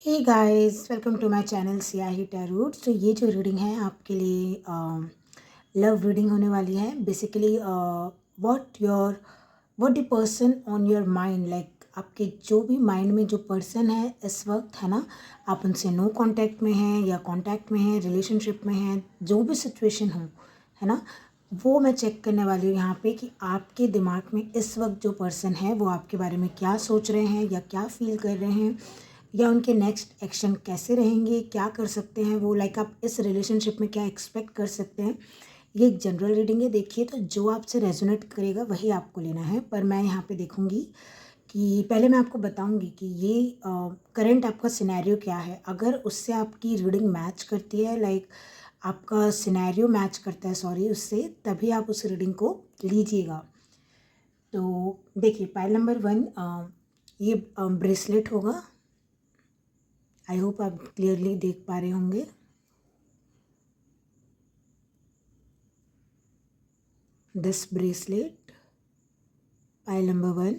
Hey guys, welcome to my channel Siyahi tarot. तो ये जो रीडिंग है आपके लिए लव रीडिंग होने वाली है। Basically what the person on your mind, like आपके जो भी माइंड में जो पर्सन है इस वक्त, है ना, आप उनसे नो कांटेक्ट में हैं या कांटेक्ट में हैं, रिलेशनशिप में हैं, जो भी सिचुएशन हो, है ना, वो मैं चेक करने वाली हूँ यहाँ पे कि आपके दिमाग में इस वक्त जो पर्सन है वो आपके बारे में क्या सोच रहे हैं या क्या फील कर रहे हैं, या उनके नेक्स्ट एक्शन कैसे रहेंगे, क्या कर सकते हैं वो, लाइक आप इस रिलेशनशिप में क्या एक्सपेक्ट कर सकते हैं। ये एक जनरल रीडिंग है। देखिए, तो जो आपसे रेजोनेट करेगा वही आपको लेना है। पर मैं यहाँ पे देखूँगी कि पहले मैं आपको बताऊँगी कि ये करंट आपका सिनेरियो क्या है। अगर उससे आपकी रीडिंग मैच करती है, लाइक आपका सिनेरियो मैच करता है, सॉरी, उससे, तभी आप उस रीडिंग को लीजिएगा। तो देखिए, पाइल नंबर 1, ये ब्रेसलेट होगा। आई होप आप क्लियरली देख पा रहे होंगे। This bracelet, pile number 1।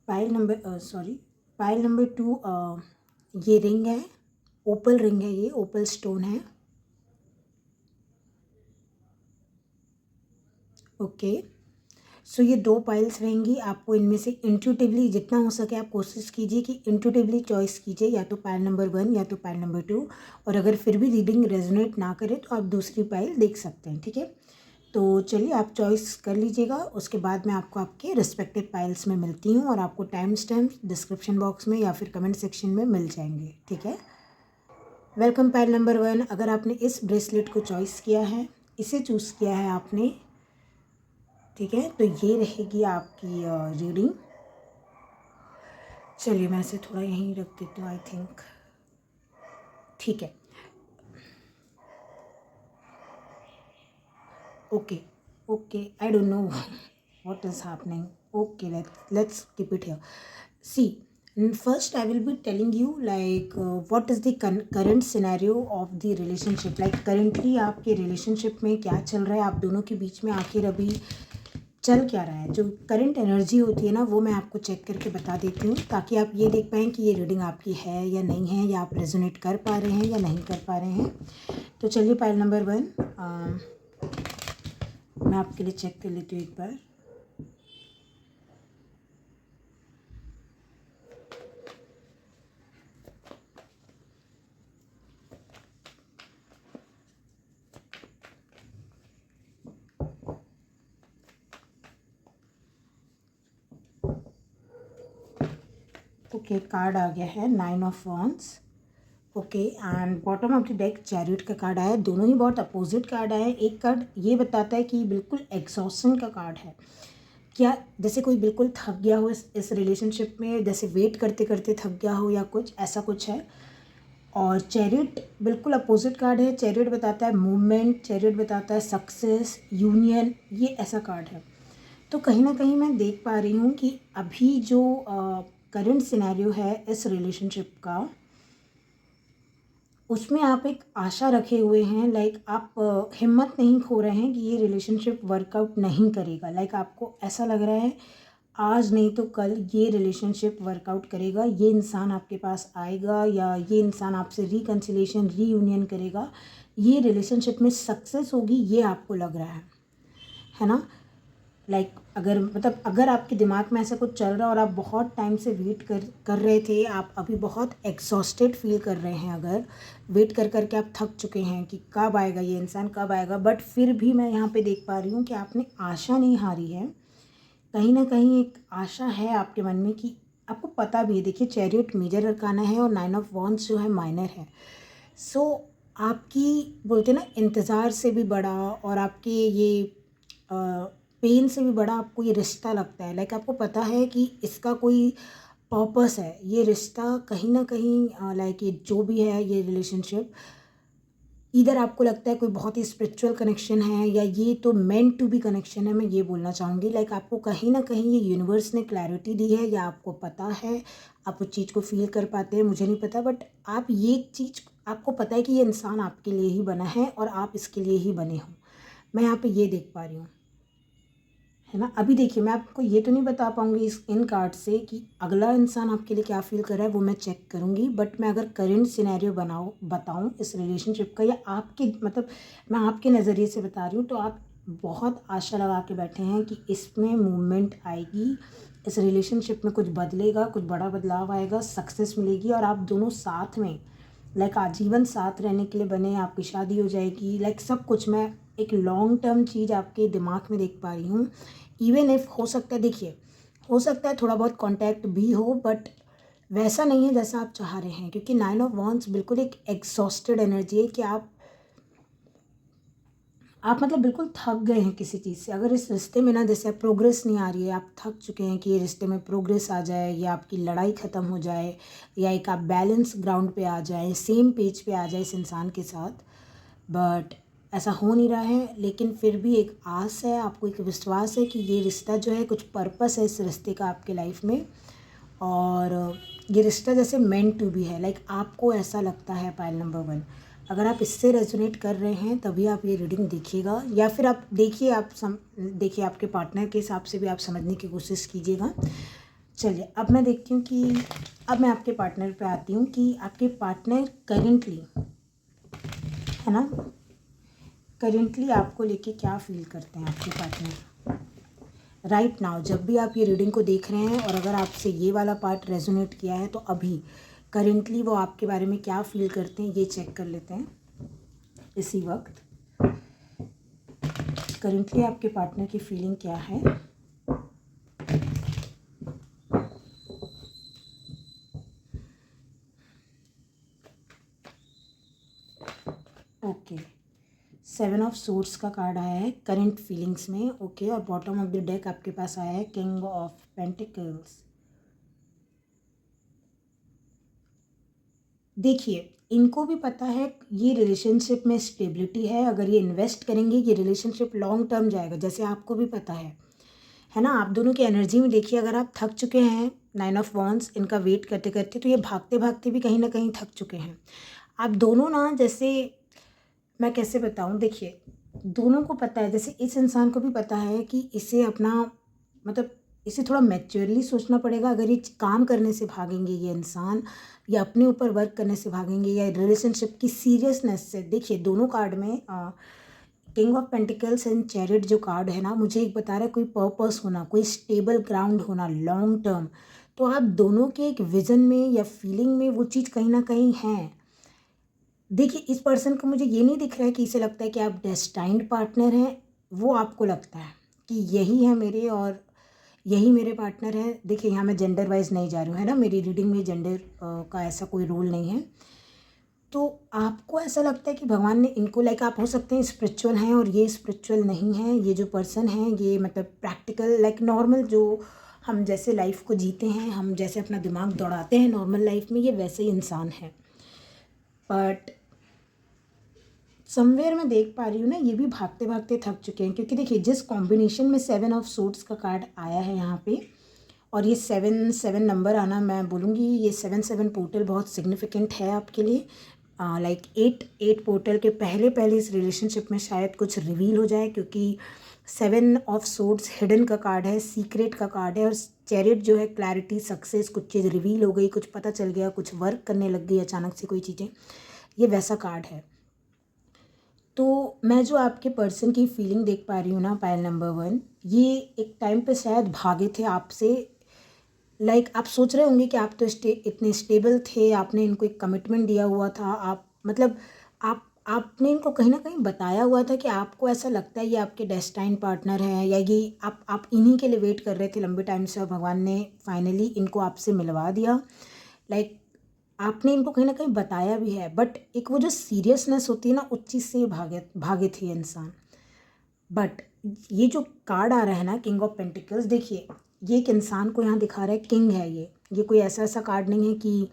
Pile number 2, ये रिंग है, ओपल रिंग है, ये ओपल स्टोन है। ओके, सो ये दो पाइल्स रहेंगी। आपको इनमें से इंट्यूटिवली जितना हो सके आप कोशिश कीजिए कि इंट्यूटिवली चॉइस कीजिए, या तो पाइल नंबर 1 या तो पाइल नंबर 2। और अगर फिर भी रीडिंग रेजोनेट ना करे तो आप दूसरी पाइल देख सकते हैं, ठीक है। तो चलिए, आप चॉइस कर लीजिएगा। उसके बाद मैं आपको आपके रिस्पेक्टिव पाइल्स में मिलती हूँ और आपको टाइम स्टैम्प डिस्क्रिप्शन बॉक्स में या फिर कमेंट सेक्शन में मिल जाएंगे, ठीक है। Welcome pile number 1। अगर आपने इस ब्रेसलेट को चॉइस किया है, इसे चूज़ किया है आपने, ठीक है, तो ये रहेगी आपकी रीडिंग। चलिए, मैं इसे थोड़ा यहीं रख देती हूँ, आई थिंक ठीक है। Okay, okay, I don't know what is happening. Okay, let's keep it here. See, first I will be telling you like what is the current scenario of the relationship. Like currently आपके relationship में क्या चल रहा है, आप दोनों के बीच में आखिर अभी चल क्या रहा है। जो करंट एनर्जी होती है ना, वो मैं आपको चेक करके बता देती हूँ, ताकि आप ये देख पाएँ कि ये रीडिंग आपकी है या नहीं है, या आप रेजोनेट कर पा रहे हैं या नहीं कर पा रहे हैं। तो चलिए, पाइल नंबर 1 मैं आपके लिए चेक कर लेती हूँ एक बार। ओके, कार्ड आ गया है 9 of wands. Okay, and bottom of the deck chariot का कार्ड आया है। दोनों ही बहुत अपोजिट कार्ड आए हैं। एक कार्ड ये बताता है कि बिल्कुल एग्जॉस्शन का कार्ड है, क्या जैसे कोई बिल्कुल थक गया हो इस रिलेशनशिप में, जैसे वेट करते करते थक गया हो या कुछ ऐसा कुछ है। और चैरियट बिल्कुल अपोजिट कार्ड है। चैरियट बताता है मूवमेंट, चैरियट बताता है सक्सेस, यूनियन, ये ऐसा कार्ड है। तो कहीं ना कहीं मैं देख पा रही हूँ कि अभी जो करंट सिनेरियो है इस रिलेशनशिप का, उसमें आप एक आशा रखे हुए हैं। लाइक आप हिम्मत नहीं खो रहे हैं कि ये रिलेशनशिप वर्कआउट नहीं करेगा। लाइक आपको ऐसा लग रहा है आज नहीं तो कल ये रिलेशनशिप वर्कआउट करेगा, ये इंसान आपके पास आएगा या ये इंसान आपसे रिकन्सिलेशन, रीयूनियन करेगा, ये रिलेशनशिप में सक्सेस होगी, ये आपको लग रहा है ना। लाइक अगर मतलब अगर आपके दिमाग में ऐसा कुछ चल रहा है और आप बहुत टाइम से वेट कर रहे थे, आप अभी बहुत एग्जॉस्टेड फील कर रहे हैं, अगर वेट कर कर के आप थक चुके हैं कि कब आएगा ये इंसान, कब आएगा, बट फिर भी मैं यहाँ पे देख पा रही हूँ कि आपने आशा नहीं हारी है। कहीं ना कहीं एक आशा है आपके मन में कि आपको पता भी है। देखिए, चैरियट मेजर अरकाना है और 9 ऑफ वॉन्ड्स जो है माइनर है। सो आपकी, बोलते ना, इंतज़ार से भी बड़ा और आपके ये पेन से भी बड़ा आपको ये रिश्ता लगता है। लाइक आपको पता है कि इसका कोई पर्पस है, ये रिश्ता कहीं ना कहीं, लाइक ये जो भी है ये रिलेशनशिप, इधर आपको लगता है कोई बहुत ही स्पिरिचुअल कनेक्शन है या ये तो मेंट टू बी कनेक्शन है। मैं ये बोलना चाहूँगी, लाइक आपको कहीं ना कहीं ये यूनिवर्स ने क्लैरिटी दी है या आपको पता है, आप उस चीज़ को फील कर पाते हैं, मुझे नहीं पता, बट आप ये चीज़, आपको पता है कि ये इंसान आपके लिए ही बना है और आप इसके लिए ही बने हो। मैं यहाँ पे ये देख पा रही हूँ, है ना। अभी देखिए मैं आपको ये तो नहीं बता पाऊँगी इन कार्ड से कि अगला इंसान आपके लिए क्या फ़ील कर रहा है, वो मैं चेक करूँगी। बट मैं अगर करंट सिनेरियो बताऊँ इस रिलेशनशिप का, या आपके मतलब मैं आपके नज़रिए से बता रही हूँ, तो आप बहुत आशा लगा के बैठे हैं कि इसमें मूवमेंट आएगी, इस रिलेशनशिप में कुछ बदलेगा, कुछ बड़ा बदलाव आएगा, सक्सेस मिलेगी और आप दोनों साथ में लाइक आजीवन साथ रहने के लिए बने, आपकी शादी हो जाएगी, लाइक सब कुछ। मैं एक लॉन्ग टर्म चीज़ आपके दिमाग में देख पा रही हूँ। इवन इफ हो सकता है, देखिए हो सकता है थोड़ा बहुत कांटेक्ट भी हो, बट वैसा नहीं है जैसा आप चाह रहे हैं, क्योंकि 9 ऑफ वॉन्ड्स बिल्कुल एक एग्जॉस्टेड एनर्जी है कि आप मतलब बिल्कुल थक गए हैं किसी चीज़ से। अगर इस रिश्ते में ना जैसे प्रोग्रेस नहीं आ रही है, आप थक चुके हैं कि ये रिश्ते में प्रोग्रेस आ जाए, या आपकी लड़ाई ख़त्म हो जाए, या एक आप बैलेंस ग्राउंड पे आ जाए, सेम पेज पे आ जाए इस इंसान के साथ, बट ऐसा हो नहीं रहा है। लेकिन फिर भी एक आस है, आपको एक विश्वास है कि ये रिश्ता जो है, कुछ पर्पस है इस रिश्ते का आपके लाइफ में, और ये रिश्ता जैसे मेंट टू बी है। लाइक आपको ऐसा लगता है पायल नंबर 1। अगर आप इससे रेजोनेट कर रहे हैं तभी आप ये रीडिंग देखिएगा, या फिर आप देखिए, देखिए आपके पार्टनर के हिसाब से भी आप समझने की कोशिश कीजिएगा। चलिए अब मैं देखती हूँ कि अब मैं आपके पार्टनर पे आती हूँ कि आपके पार्टनर करेंटली, है ना, करेंटली आपको लेके क्या फील करते हैं आपके पार्टनर राइट नाउ, जब भी आप ये रीडिंग को देख रहे हैं। और अगर आपसे ये वाला पार्ट रेजोनेट किया है तो अभी करेंटली वो आपके बारे में क्या फील करते हैं ये चेक कर लेते हैं इसी वक्त। करेंटली आपके पार्टनर की फीलिंग क्या है। ओके, 7 ऑफ सोर्ड्स का कार्ड आया है करंट फीलिंग्स में। ओके, और बॉटम ऑफ द डेक आपके पास आया है किंग ऑफ पेंटिकल्स। देखिए इनको भी पता है ये रिलेशनशिप में स्टेबिलिटी है, अगर ये इन्वेस्ट करेंगे ये रिलेशनशिप लॉन्ग टर्म जाएगा, जैसे आपको भी पता है ना। आप दोनों की एनर्जी में देखिए, अगर आप थक चुके हैं 9 ऑफ वॉन्ड्स इनका वेट करते करते, तो ये भागते भागते भी कहीं ना कहीं थक चुके हैं। आप दोनों ना, जैसे मैं कैसे बताऊं, देखिए दोनों को पता है, जैसे इस इंसान को भी पता है कि इसे अपना मतलब इसे थोड़ा मैच्योरली सोचना पड़ेगा। अगर ये काम करने से भागेंगे ये इंसान, या अपने ऊपर वर्क करने से भागेंगे, या रिलेशनशिप की सीरियसनेस से। देखिए दोनों कार्ड में king of pentacles and chariot जो कार्ड है ना, मुझे एक बता रहा है कोई पर्पस होना, कोई स्टेबल ग्राउंड होना लॉन्ग टर्म। तो आप दोनों के एक विजन में या फीलिंग में वो चीज़ कहीं ना कहीं है। देखिए इस पर्सन को मुझे ये नहीं दिख रहा है कि इसे लगता है कि आप डेस्टाइन्ड पार्टनर हैं, वो आपको लगता है कि यही है मेरे और यही मेरे पार्टनर है। देखिए यहाँ मैं जेंडर वाइज नहीं जा रही हूँ, है ना, मेरी रीडिंग में जेंडर का ऐसा कोई रोल नहीं है। तो आपको ऐसा लगता है कि भगवान ने इनको, लाइक आप हो सकते हैं स्पिरिचुअल हैं और ये स्पिरिचुअल नहीं है। ये जो पर्सन है ये मतलब प्रैक्टिकल, लाइक नॉर्मल, जो हम जैसे लाइफ को जीते हैं, हम जैसे अपना दिमाग दौड़ाते हैं नॉर्मल लाइफ में, ये वैसे ही इंसान है। बट समवेयर मैं देख पा रही हूँ ना, ये भी भागते भागते थक चुके हैं, क्योंकि देखिए जिस कॉम्बिनेशन में 7 ऑफ सोर्ड्स का कार्ड आया है यहाँ पे, और ये 7 नंबर आना, मैं बोलूँगी ये 7 पोर्टल बहुत सिग्निफिकेंट है आपके लिए। लाइक 8 पोर्टल के पहले पहले इस रिलेशनशिप में शायद कुछ रिवील हो जाए, क्योंकि 7 ऑफ सोर्ड्स हिडन का कार्ड है, सीक्रेट का कार्ड है, और चैरिट जो है क्लैरिटी, सक्सेस, कुछ चीज़ रिवील हो गई, कुछ पता चल गया, कुछ वर्क करने लग गई अचानक से कोई चीज़ें, ये वैसा कार्ड है। तो मैं जो आपके पर्सन की फीलिंग देख पा रही हूँ ना पायल नंबर 1, ये एक टाइम पे शायद भागे थे आपसे। लाइक आप सोच रहे होंगे कि आप तो इतने स्टेबल थे, आपने इनको एक कमिटमेंट दिया हुआ था, आप मतलब आपने इनको कहीं ना कहीं बताया हुआ था कि आपको ऐसा लगता है ये आपके डेस्टाइन पार्टनर हैं, या ये आप इन्हीं के लिए वेट कर रहे थे लंबे टाइम से, और भगवान ने फाइनली इनको आपसे मिलवा दिया। लाइक आपने इनको कहीं ना कहीं बताया भी है, बट एक वो जो सीरियसनेस होती है ना, उस चीज़ से भागे भागे थे ये इंसान। बट ये जो कार्ड आ रहा है ना किंग ऑफ पेंटिकल्स, देखिए ये एक इंसान को यहाँ दिखा रहा है, किंग है ये कोई ऐसा कार्ड नहीं है कि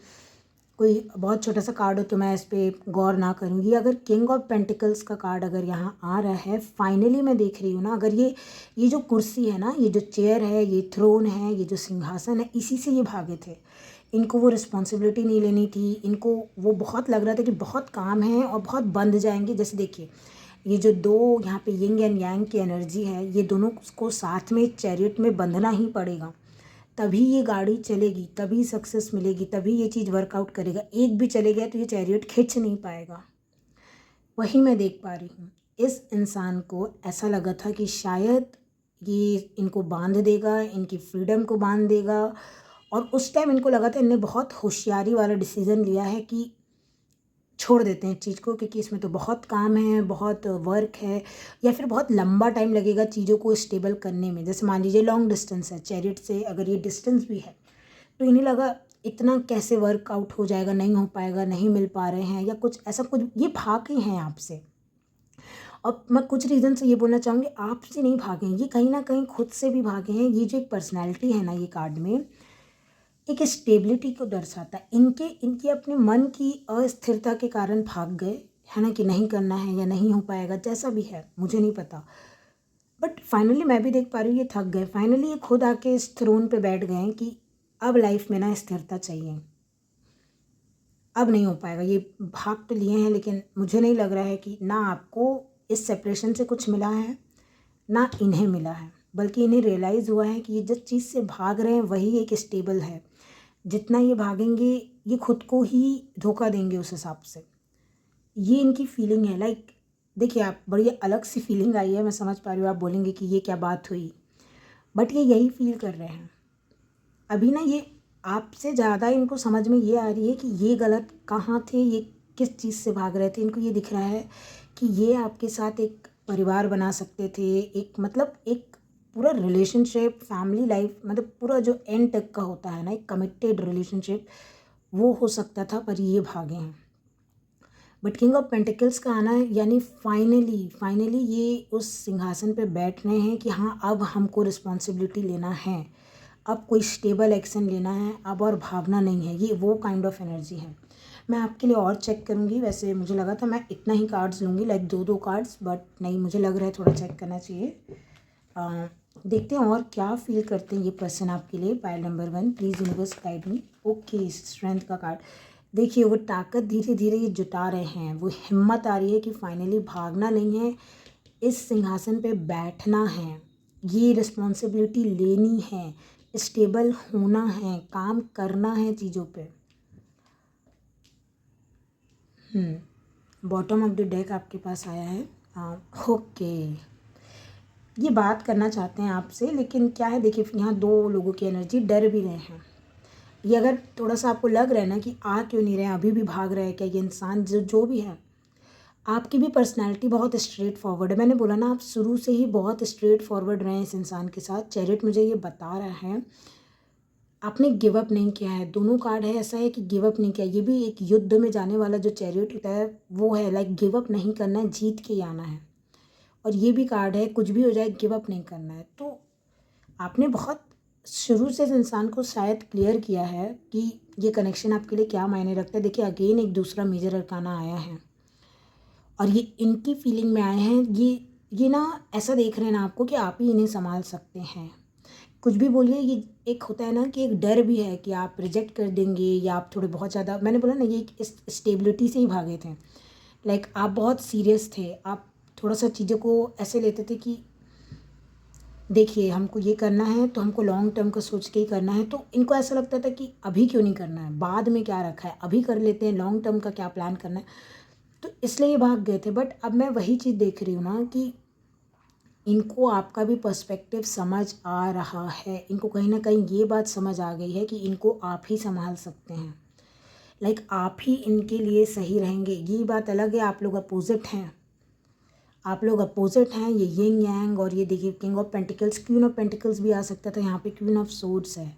कोई बहुत छोटा सा कार्ड हो तो मैं इस पर गौर ना करूँगी। अगर किंग ऑफ पेंटिकल्स का कार्ड अगर यहाँ आ रहा है, फाइनली मैं देख रही हूँ ना, अगर ये जो कुर्सी है ना, ये जो चेयर है, ये थ्रोन है, ये जो सिंहासन है, इसी से ये भागे थे। इनको वो रिस्पॉन्सिबिलिटी नहीं लेनी थी, इनको वो बहुत लग रहा था कि बहुत काम है और बहुत बंध जाएंगे। जैसे देखिए ये जो दो यहाँ पे यिंग एंड यांग की एनर्जी है, ये दोनों को साथ में चैरियट में बंधना ही पड़ेगा, तभी ये गाड़ी चलेगी, तभी सक्सेस मिलेगी, तभी ये चीज़ वर्कआउट करेगा। एक भी चले गया तो ये चैरियट खींच नहीं पाएगा। वही मैं देख पा रही हूँ। इस इंसान को ऐसा लगा था कि शायद ये इनको बांध देगा, इनकी फ्रीडम को बांध देगा, और उस टाइम इनको लगा था इनने बहुत होशियारी वाला डिसीज़न लिया है कि छोड़ देते हैं चीज़ को, क्योंकि इसमें तो बहुत काम है, बहुत वर्क है, या फिर बहुत लंबा टाइम लगेगा चीज़ों को स्टेबल करने में। जैसे मान लीजिए लॉन्ग डिस्टेंस है, चैरियट से अगर ये डिस्टेंस भी है तो इन्हें लगा इतना कैसे वर्कआउट हो जाएगा, नहीं हो पाएगा, नहीं मिल पा रहे हैं, या कुछ ऐसा कुछ, ये भागे हैं आपसे। और मैं कुछ रीज़न से ये बोलना चाहूँगी, आपसे नहीं भागे हैं, ये कहीं ना कहीं खुद से भी भागे हैं। ये जो एक पर्सनैलिटी है ना, ये कार्ड में एक स्टेबिलिटी को दर्शाता है। इनके अपने मन की अस्थिरता के कारण भाग गए, है ना, कि नहीं करना है या नहीं हो पाएगा, जैसा भी है मुझे नहीं पता, बट फाइनली मैं भी देख पा रही हूँ ये थक गए। फाइनली ये खुद आके इस थ्रोन पे बैठ गए हैं कि अब लाइफ में ना स्थिरता चाहिए, अब नहीं हो पाएगा। ये भाग तो लिए हैं, लेकिन मुझे नहीं लग रहा है कि ना आपको इस सेपरेशन से कुछ मिला है, ना इन्हें मिला है, बल्कि इन्हें रियलाइज़ हुआ है कि ये जिस चीज़ से भाग रहे हैं वही एक स्टेबल है। जितना ये भागेंगे ये खुद को ही धोखा देंगे उस हिसाब से। ये इनकी फीलिंग है। लाइक देखिए, आप बड़ी अलग सी फीलिंग आई है, मैं समझ पा रही हूँ। आप बोलेंगे कि ये क्या बात हुई, बट ये यही फील कर रहे हैं अभी ना। ये आपसे ज़्यादा इनको समझ में ये आ रही है कि ये गलत कहाँ थे, ये किस चीज़ से भाग रहे थे। इनको ये दिख रहा है कि ये आपके साथ एक परिवार बना सकते थे, एक मतलब एक पूरा रिलेशनशिप, फैमिली लाइफ, मतलब पूरा जो एंड तक का होता है ना, एक कमिटेड रिलेशनशिप, वो हो सकता था, पर ये भागे हैं। बट किंग ऑफ पेंटिकल्स का आना है, यानी फाइनली ये उस सिंहासन पे बैठ रहे हैं कि हाँ, अब हमको रिस्पॉन्सिबिलिटी लेना है, अब कोई स्टेबल एक्शन लेना है, अब और भागना नहीं है। ये वो काइंड ऑफ एनर्जी है। मैं आपके लिए और चेक करूँगी। वैसे मुझे लगा था मैं इतना ही कार्ड्स लूँगी, लाइक दो कार्ड्स, बट नहीं, मुझे लग रहा है थोड़ा चेक करना चाहिए। देखते हैं और क्या फील करते हैं ये पर्सन आपके लिए। Pile number 1, please universe guide me. Okay, strength का कार्ड। देखिए, वो ताकत धीरे धीरे ये जुटा रहे हैं, वो हिम्मत आ रही है कि फाइनली भागना नहीं है, इस सिंहासन पे बैठना है, ये रिस्पॉन्सिबिलिटी लेनी है, स्टेबल होना है, काम करना है चीज़ों पे। बॉटम ऑफ द डेक आपके पास आया है। ओके, ये बात करना चाहते हैं आपसे, लेकिन क्या है, देखिए यहाँ दो लोगों की एनर्जी डर भी रहे हैं। ये अगर थोड़ा सा आपको लग रहा है ना कि आ क्यों नहीं रहे हैं, अभी भी भाग रहे हैं क्या ये इंसान, जो भी है, आपकी भी पर्सनैलिटी बहुत स्ट्रेट फॉरवर्ड है। मैंने बोला ना, आप शुरू से ही बहुत स्ट्रेट फॉरवर्ड रहे हैं इस इंसान के साथ। चैरियट मुझे ये बता रहा है आपने गिव अप नहीं किया है। दोनों कार्ड है ऐसा है कि गिव अप नहीं किया। ये भी एक युद्ध में जाने वाला जो चैरियट होता है वो है, लाइक गिव अप नहीं करना है, जीत के आना है। और ये भी कार्ड है कुछ भी हो जाए गिव अप नहीं करना है। तो आपने बहुत शुरू से इस इंसान को शायद क्लियर किया है कि ये कनेक्शन आपके लिए क्या मायने रखता है। देखिए, अगेन एक दूसरा मेजर अरकाना आया है और ये इनकी फीलिंग में आए हैं। ये ना ऐसा देख रहे हैं ना आपको कि आप ही इन्हें संभाल सकते हैं। कुछ भी बोलिए, ये एक होता है ना कि एक डर भी है कि आप रिजेक्ट कर देंगे, या आप थोड़े बहुत ज़्यादा, मैंने बोला ना, ये इस स्टेबिलिटी से ही भागे थे। लाइक आप बहुत सीरियस थे, आप थोड़ा सा चीज़ों को ऐसे लेते थे कि देखिए हमको ये करना है तो हमको लॉन्ग टर्म का सोच के ही करना है। तो इनको ऐसा लगता था कि अभी क्यों नहीं करना है, बाद में क्या रखा है, अभी कर लेते हैं, लॉन्ग टर्म का क्या प्लान करना है। तो इसलिए ये भाग गए थे। बट अब मैं वही चीज़ देख रही हूँ ना कि इनको आपका भी पर्सपेक्टिव समझ आ रहा है। इनको कहीं ना कहीं ये बात समझ आ गई है कि इनको आप ही संभाल सकते हैं, लाइक आप ही इनके लिए सही रहेंगे। ये बात अलग है, आप लोग अपोजिट हैं, आप लोग अपोजिट हैं। ये यिंग यांग, और ये देखिए king of pentacles, queen of pentacles भी आ सकता था, यहाँ पे क्वीन ऑफ सोर्ड्स है।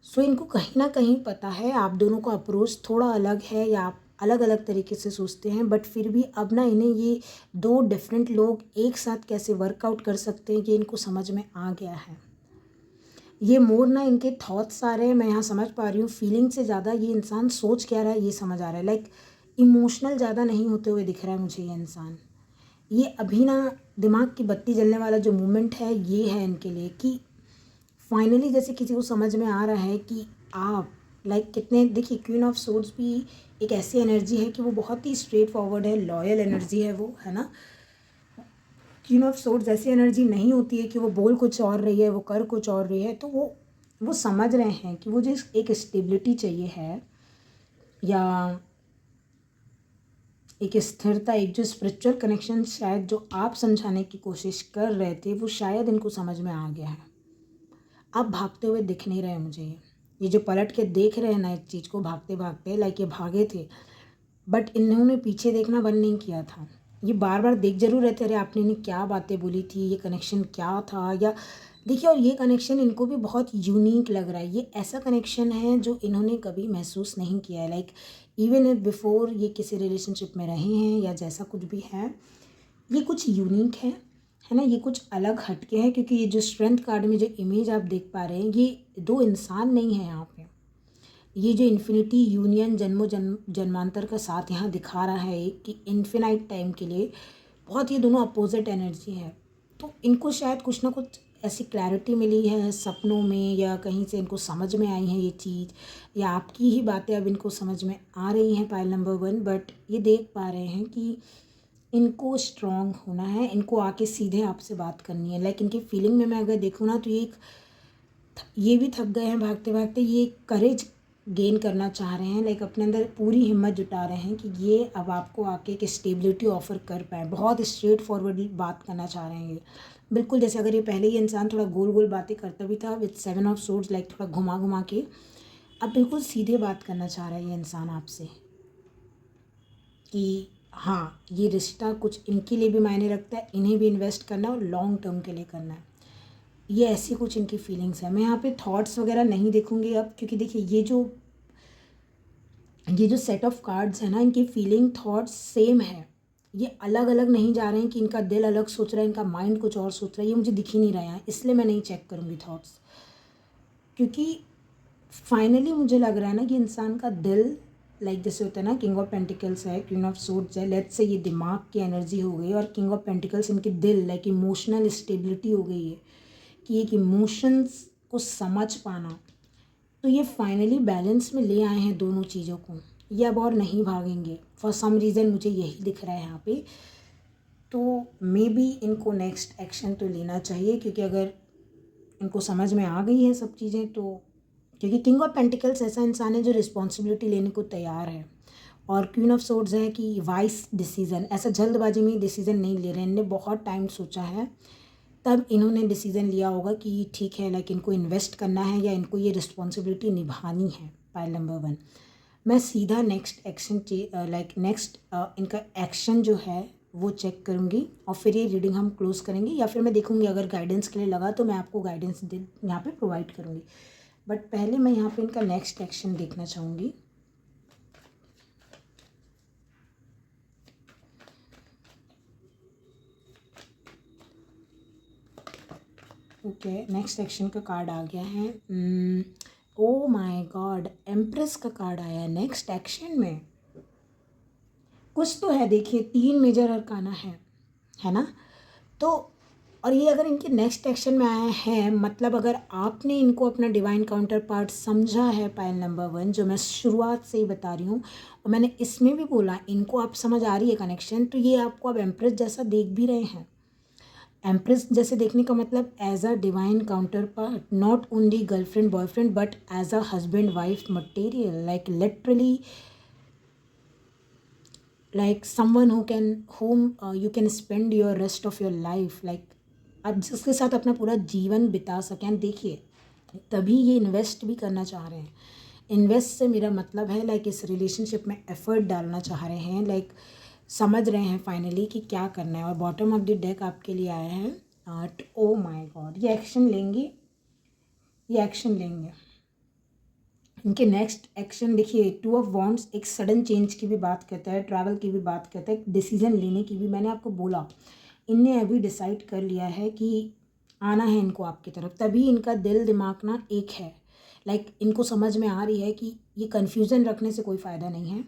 सो इनको कहीं ना कहीं पता है आप दोनों का अप्रोच थोड़ा अलग है, या आप अलग अलग तरीके से सोचते हैं। बट फिर भी अब ना इन्हें ये दो डिफरेंट लोग एक साथ कैसे वर्कआउट कर सकते हैं ये इनको समझ में आ गया है। ये मोर ना इनके थॉट्स आ रहे हैं, मैं यहाँ समझ पा रही हूँ। फीलिंग से ज़्यादा ये इंसान सोच क्या रहा है ये समझ आ रहा है। लाइक इमोशनल ज़्यादा नहीं होते हुए दिख रहा है मुझे ये इंसान। ये अभी ना दिमाग की बत्ती जलने वाला जो मोमेंट है ये है इनके लिए कि फाइनली जैसे किसी को समझ में आ रहा है कि आप लाइक कितने, देखिए क्वीन ऑफ सोर्ड्स भी एक ऐसी एनर्जी है कि वो बहुत ही स्ट्रेट फॉरवर्ड है, लॉयल एनर्जी है वो, है ना। क्वीन ऑफ सोर्ड्स ऐसी एनर्जी नहीं होती है कि वो बोल कुछ और रही है, वो कर कुछ और रही है। तो वो समझ रहे हैं कि वो जो एक स्टेबिलिटी चाहिए है, या एक स्थिरता, एक जो स्पिरिचुअल कनेक्शन शायद जो आप समझाने की कोशिश कर रहे थे, वो शायद इनको समझ में आ गया है। आप भागते हुए दिख नहीं रहे मुझे। ये जो पलट के देख रहे हैं ना एक चीज़ को भागते भागते, लाइक ये भागे थे, बट इन्होंने पीछे देखना बंद नहीं किया था। ये बार बार देख जरूर रहे थे, अरे आपने इन्हें क्या बातें बोली थी, ये कनेक्शन क्या था, या देखिए। और ये कनेक्शन इनको भी बहुत यूनिक लग रहा है। ये ऐसा कनेक्शन है जो इन्होंने कभी महसूस नहीं किया है। लाइक इवन इफ बिफोर ये किसी रिलेशनशिप में रहे हैं या जैसा कुछ भी है, ये कुछ यूनिक है ना, ये कुछ अलग हटके है। क्योंकि ये जो स्ट्रेंथ कार्ड में जो इमेज आप देख पा रहे हैं, ये दो इंसान नहीं है यहाँ पे। ये जो इन्फिनिटी यूनियन जन्मांतर का साथ यहाँ दिखा रहा है कि इन्फिनाइट टाइम के लिए बहुत, ये दोनों अपोजिट एनर्जी है। तो इनको शायद कुछ ना कुछ ऐसी क्लैरिटी मिली है सपनों में, या कहीं से इनको समझ में आई है ये चीज़, या आपकी ही बातें अब इनको समझ में आ रही हैं पाइल नंबर 1। बट ये देख पा रहे हैं कि इनको स्ट्रॉन्ग होना है, इनको आके सीधे आपसे बात करनी है। लाइक इनकी फीलिंग में मैं अगर देखूँ ना, तो ये भी थक गए हैं भागते भागते। ये करेज गेन करना चाह रहे हैं, लाइक अपने अंदर पूरी हिम्मत जुटा रहे हैं कि ये अब आपको आके एक स्टेबिलिटी ऑफर कर पाए। बहुत स्ट्रेट फॉरवर्ड बात करना चाह रहे हैं ये, बिल्कुल जैसे अगर ये पहले ये इंसान थोड़ा गोल गोल बातें करता भी था विद 7 ऑफ सोर्ड्स, लाइक थोड़ा घुमा घुमा के, अब बिल्कुल सीधे बात करना चाह रहा है ये इंसान आपसे कि हाँ, ये रिश्ता कुछ इनके लिए भी मायने रखता है, इन्हें भी इन्वेस्ट करना है और लॉन्ग टर्म के लिए करना है। ये ऐसी कुछ इनकी फीलिंग्स है। मैं यहाँ पे थॉट्स वगैरह नहीं देखूंगी अब, क्योंकि देखिए ये जो सेट ऑफ कार्ड्स है ना, इनकी फीलिंग थॉट्स सेम है। ये अलग अलग नहीं जा रहे हैं कि इनका दिल अलग सोच रहा है, इनका माइंड कुछ और सोच रहा है। ये मुझे दिख ही नहीं रहा है, इसलिए मैं नहीं चेक करूँगी थॉट्स। क्योंकि फाइनली मुझे लग रहा है ना कि इंसान का दिल, लाइक जैसे होता है ना, किंग ऑफ पेंटिकल्स है, क्वीन ऑफ सोर्ड्स है, लेट्स से ये दिमाग की एनर्जी हो गई, और किंग ऑफ पेंटिकल्स इनके दिल, लाइक इमोशनल स्टेबिलिटी हो गई है कि एक इमोशंस को समझ पाना। तो ये फाइनली बैलेंस में ले आए हैं दोनों चीज़ों को। ये अब और नहीं भागेंगे फॉर सम रीज़न, मुझे यही दिख रहा है यहाँ पे। तो मे बी इनको नेक्स्ट एक्शन तो लेना चाहिए, क्योंकि अगर इनको समझ में आ गई है सब चीज़ें, तो क्योंकि किंग ऑफ पेंटिकल्स ऐसा इंसान है जो रिस्पॉन्सिबिलिटी लेने को तैयार है, और क्वीन ऑफ सोर्ड्स है कि वाइस डिसीज़न, ऐसा जल्दबाजी में डिसीज़न नहीं ले रहे हैं। इन्होंने बहुत टाइम सोचा है, तब इन्होंने डिसीज़न लिया होगा कि ठीक है, लाइक इनको इन्वेस्ट करना है या इनको ये रिस्पॉन्सिबिलिटी निभानी है। पाइल नंबर 1, मैं सीधा नेक्स्ट एक्शन लाइक नेक्स्ट इनका एक्शन जो है वो चेक करूँगी, और फिर ये रीडिंग हम क्लोज करेंगे, या फिर मैं देखूँगी अगर गाइडेंस के लिए लगा तो मैं आपको गाइडेंस यहाँ पे प्रोवाइड करूँगी। बट पहले मैं यहाँ पे इनका नेक्स्ट एक्शन देखना चाहूँगी। ओके, नेक्स्ट एक्शन का कार्ड आ गया है। ओ माय गॉड, एम्प्रेस का कार्ड आया है नेक्स्ट एक्शन में। कुछ तो है, देखिए 3 मेजर अरकाना है ना। तो और ये अगर इनके नेक्स्ट एक्शन में आया है, मतलब अगर आपने इनको अपना डिवाइन काउंटर पार्ट समझा है, पाइल नंबर 1, जो मैं शुरुआत से ही बता रही हूँ, और मैंने इसमें भी बोला इनको आप समझ आ रही है कनेक्शन, तो ये आपको अब एम्प्रेस जैसा देख भी रहे हैं। एम्प्रेस जैसे देखने का मतलब as a divine counterpart, not only girlfriend boyfriend, but as a husband wife material, like literally, like someone who can home you can spend your rest of your life, like आप जिसके साथ अपना पूरा जीवन बिता सकें। देखिए, तभी ये इन्वेस्ट भी करना चाह रहे हैं। इन्वेस्ट से मेरा मतलब है लाइक इस रिलेशनशिप में एफर्ट डालना चाह रहे हैं, लाइक समझ रहे हैं फाइनली कि क्या करना है। और बॉटम ऑफ द डेक आपके लिए आया है ओ माय गॉड, ये एक्शन लेंगे, ये एक्शन लेंगे। इनके नेक्स्ट एक्शन देखिए, 2 ऑफ वॉन्ड्स एक सडन चेंज की भी बात करता है, ट्रैवल की भी बात करता है, डिसीजन लेने की भी। मैंने आपको बोला इनने अभी डिसाइड कर लिया है कि आना है इनको आपकी तरफ, तभी इनका दिल दिमाग ना एक है। लाइक इनको समझ में आ रही है कि ये कन्फ्यूज़न रखने से कोई फ़ायदा नहीं है,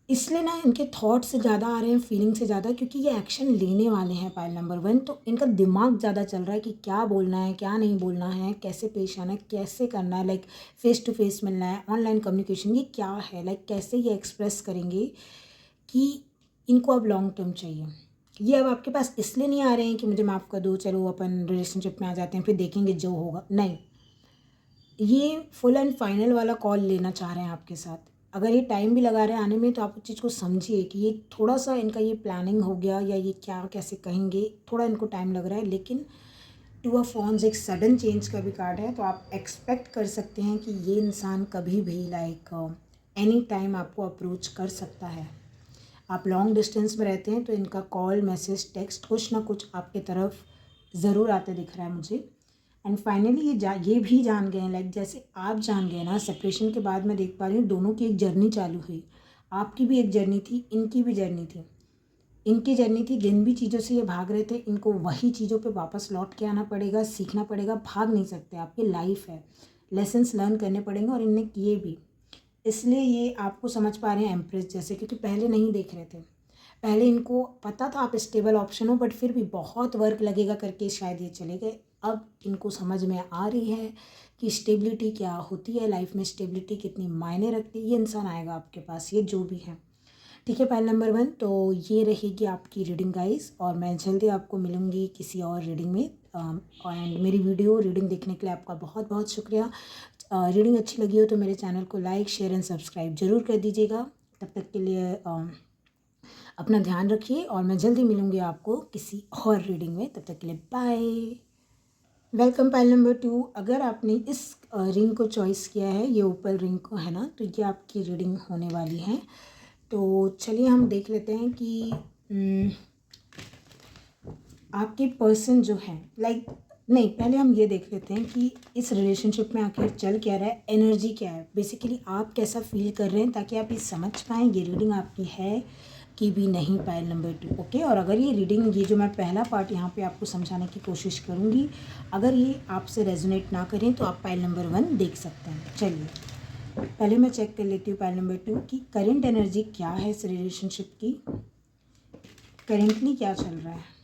इसलिए ना इनके थॉट से ज़्यादा आ रहे हैं फीलिंग से ज़्यादा, क्योंकि ये एक्शन लेने वाले हैं पाइल नंबर 1। तो इनका दिमाग ज़्यादा चल रहा है कि क्या बोलना है, क्या नहीं बोलना है, कैसे पेश आना है, कैसे करना है, लाइक फेस टू फेस मिलना है, ऑनलाइन कम्युनिकेशन, ये क्या है, लाइक कैसे ये एक्सप्रेस करेंगे कि इनको अब लॉन्ग टर्म चाहिए। ये अब आपके पास इसलिए नहीं आ रहे हैं कि मुझे माफ़ कर दो, चलो अपन रिलेशनशिप में आ जाते हैं, फिर देखेंगे जो होगा, नहीं। ये फुल एंड फाइनल वाला कॉल लेना चाह रहे हैं आपके साथ। अगर ये टाइम भी लगा रहे हैं आने में, तो आप उस चीज़ को समझिए कि ये थोड़ा-सा इनका ये प्लानिंग हो गया, या ये क्या कैसे कहेंगे, थोड़ा इनको टाइम लग रहा है। लेकिन टू ऑफ वॉन्ड्स एक सडन चेंज का भी कार्ड है, तो आप एक्सपेक्ट कर सकते हैं कि ये इंसान कभी भी लाइक एनी टाइम आपको अप्रोच कर सकता है। आप लॉन्ग डिस्टेंस में रहते हैं तो इनका कॉल, मैसेज, टेक्स्ट कुछ ना कुछ आपके तरफ ज़रूर आते दिख रहा है मुझे। एंड फाइनली ये भी जान गए हैं, लाइक जैसे आप जान गए ना, सेपरेशन के बाद मैं देख पा रही हूँ दोनों की एक जर्नी चालू हुई। आपकी भी एक जर्नी थी, इनकी भी जर्नी थी। इनकी जर्नी थी, जिन भी चीज़ों से ये भाग रहे थे, इनको वही चीज़ों पे वापस लौट के आना पड़ेगा, सीखना पड़ेगा। भाग नहीं सकते, आपकी लाइफ है, लेसन्स लर्न करने पड़ेंगे, और इनने किए भी। इसलिए ये आपको समझ पा रहे हैं एम्प्रेस जैसे, क्योंकि पहले नहीं देख रहे थे। पहले इनको पता था आप स्टेबल ऑप्शन हो, बट फिर भी बहुत वर्क लगेगा करके शायद ये चले गए। अब इनको समझ में आ रही है कि स्टेबिलिटी क्या होती है, लाइफ में स्टेबिलिटी कितनी मायने रखती है। ये इंसान आएगा आपके पास, ये जो भी है, ठीक है। पाइल नंबर 1, तो ये रहेगी आपकी रीडिंग गाइस, और मैं जल्दी आपको मिलूँगी किसी और रीडिंग में। एंड मेरी वीडियो रीडिंग देखने के लिए आपका बहुत बहुत शुक्रिया। रीडिंग अच्छी लगी हो तो मेरे चैनल को लाइक, शेयर एंड सब्सक्राइब ज़रूर कर दीजिएगा। तब तक के लिए अपना ध्यान रखिए, और मैं जल्दी मिलूँगी आपको किसी और रीडिंग में। तब तक के लिए बाय। Welcome pile number 2। अगर आपने इस रिंग को चॉइस किया है, ये ऊपर रिंग को है ना, तो ये आपकी रीडिंग होने वाली है। तो चलिए हम देख लेते हैं कि आपके पर्सन जो है, लाइक नहीं, पहले हम ये देख लेते हैं कि इस रिलेशनशिप में आखिर चल क्या रहा है, एनर्जी क्या है, बेसिकली आप कैसा फील कर रहे हैं, ताकि आप ये समझ पाएँ ये रीडिंग आपकी है कि भी नहीं। Pile number 2, okay. और अगर ये रीडिंग, ये जो मैं पहला पार्ट यहाँ पे आपको समझाने की कोशिश करूँगी, अगर ये आपसे रेजोनेट ना करें तो आप पाइल नंबर 1 देख सकते हैं। चलिए पहले मैं चेक कर लेती हूँ पाइल नंबर 2 की करेंट एनर्जी क्या है इस रिलेशनशिप की, करेंटली क्या चल रहा है।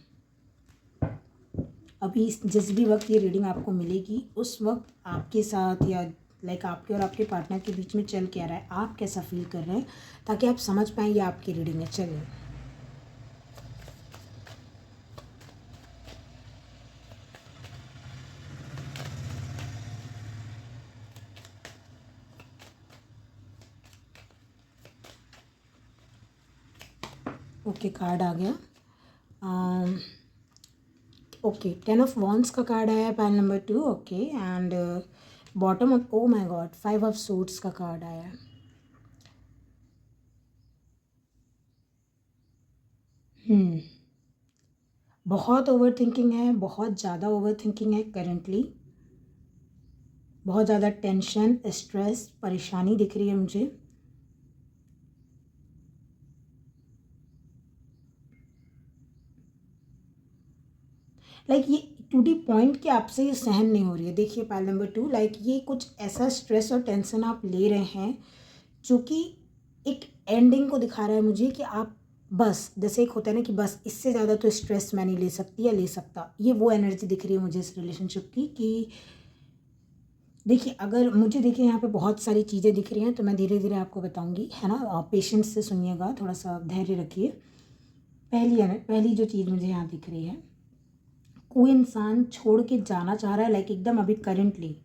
अभी जिस भी वक्त ये रीडिंग आपको मिलेगी, उस वक्त आपके साथ या लाइक आपके और आपके पार्टनर के बीच में चल क्या रहा है, आप कैसा फील कर रहे हैं, ताकि आप समझ पाएँ ये आपकी रीडिंग है। चलिए ओके, कार्ड आ गया। ओके, 10 ऑफ वॉन्ड्स का कार्ड आया है pile number 2, okay. And bottom of, oh my God, 5 of suits का कार्ड आया है। बहुत ओवर थिंकिंग है, बहुत ज़्यादा ओवर थिंकिंग है करेंटली। बहुत ज़्यादा टेंशन, स्ट्रेस, परेशानी दिख रही है मुझे। लाइक ये टू दी पॉइंट कि आपसे ये सहन नहीं हो रही है। देखिए पाइल नंबर 2, लाइक ये कुछ ऐसा स्ट्रेस और टेंशन आप ले रहे हैं जो कि एक एंडिंग को दिखा रहा है मुझे, कि आप बस, जैसे एक होता है ना कि बस इससे ज़्यादा तो स्ट्रेस मैं नहीं ले सकती या ले सकता, ये वो एनर्जी दिख रही है मुझे इस रिलेशनशिप की। कि देखिए, अगर मुझे, देखिए यहाँ पे बहुत सारी चीज़ें दिख रही हैं, तो मैं धीरे धीरे आपको बताऊंगी, है ना। आप पेशेंस से सुनिएगा, थोड़ा सा धैर्य रखिए। पहली जो चीज़ मुझे यहाँ दिख रही है, कोई इंसान छोड़ के जाना चाह रहा है, लाइक एकदम अभी करेंटली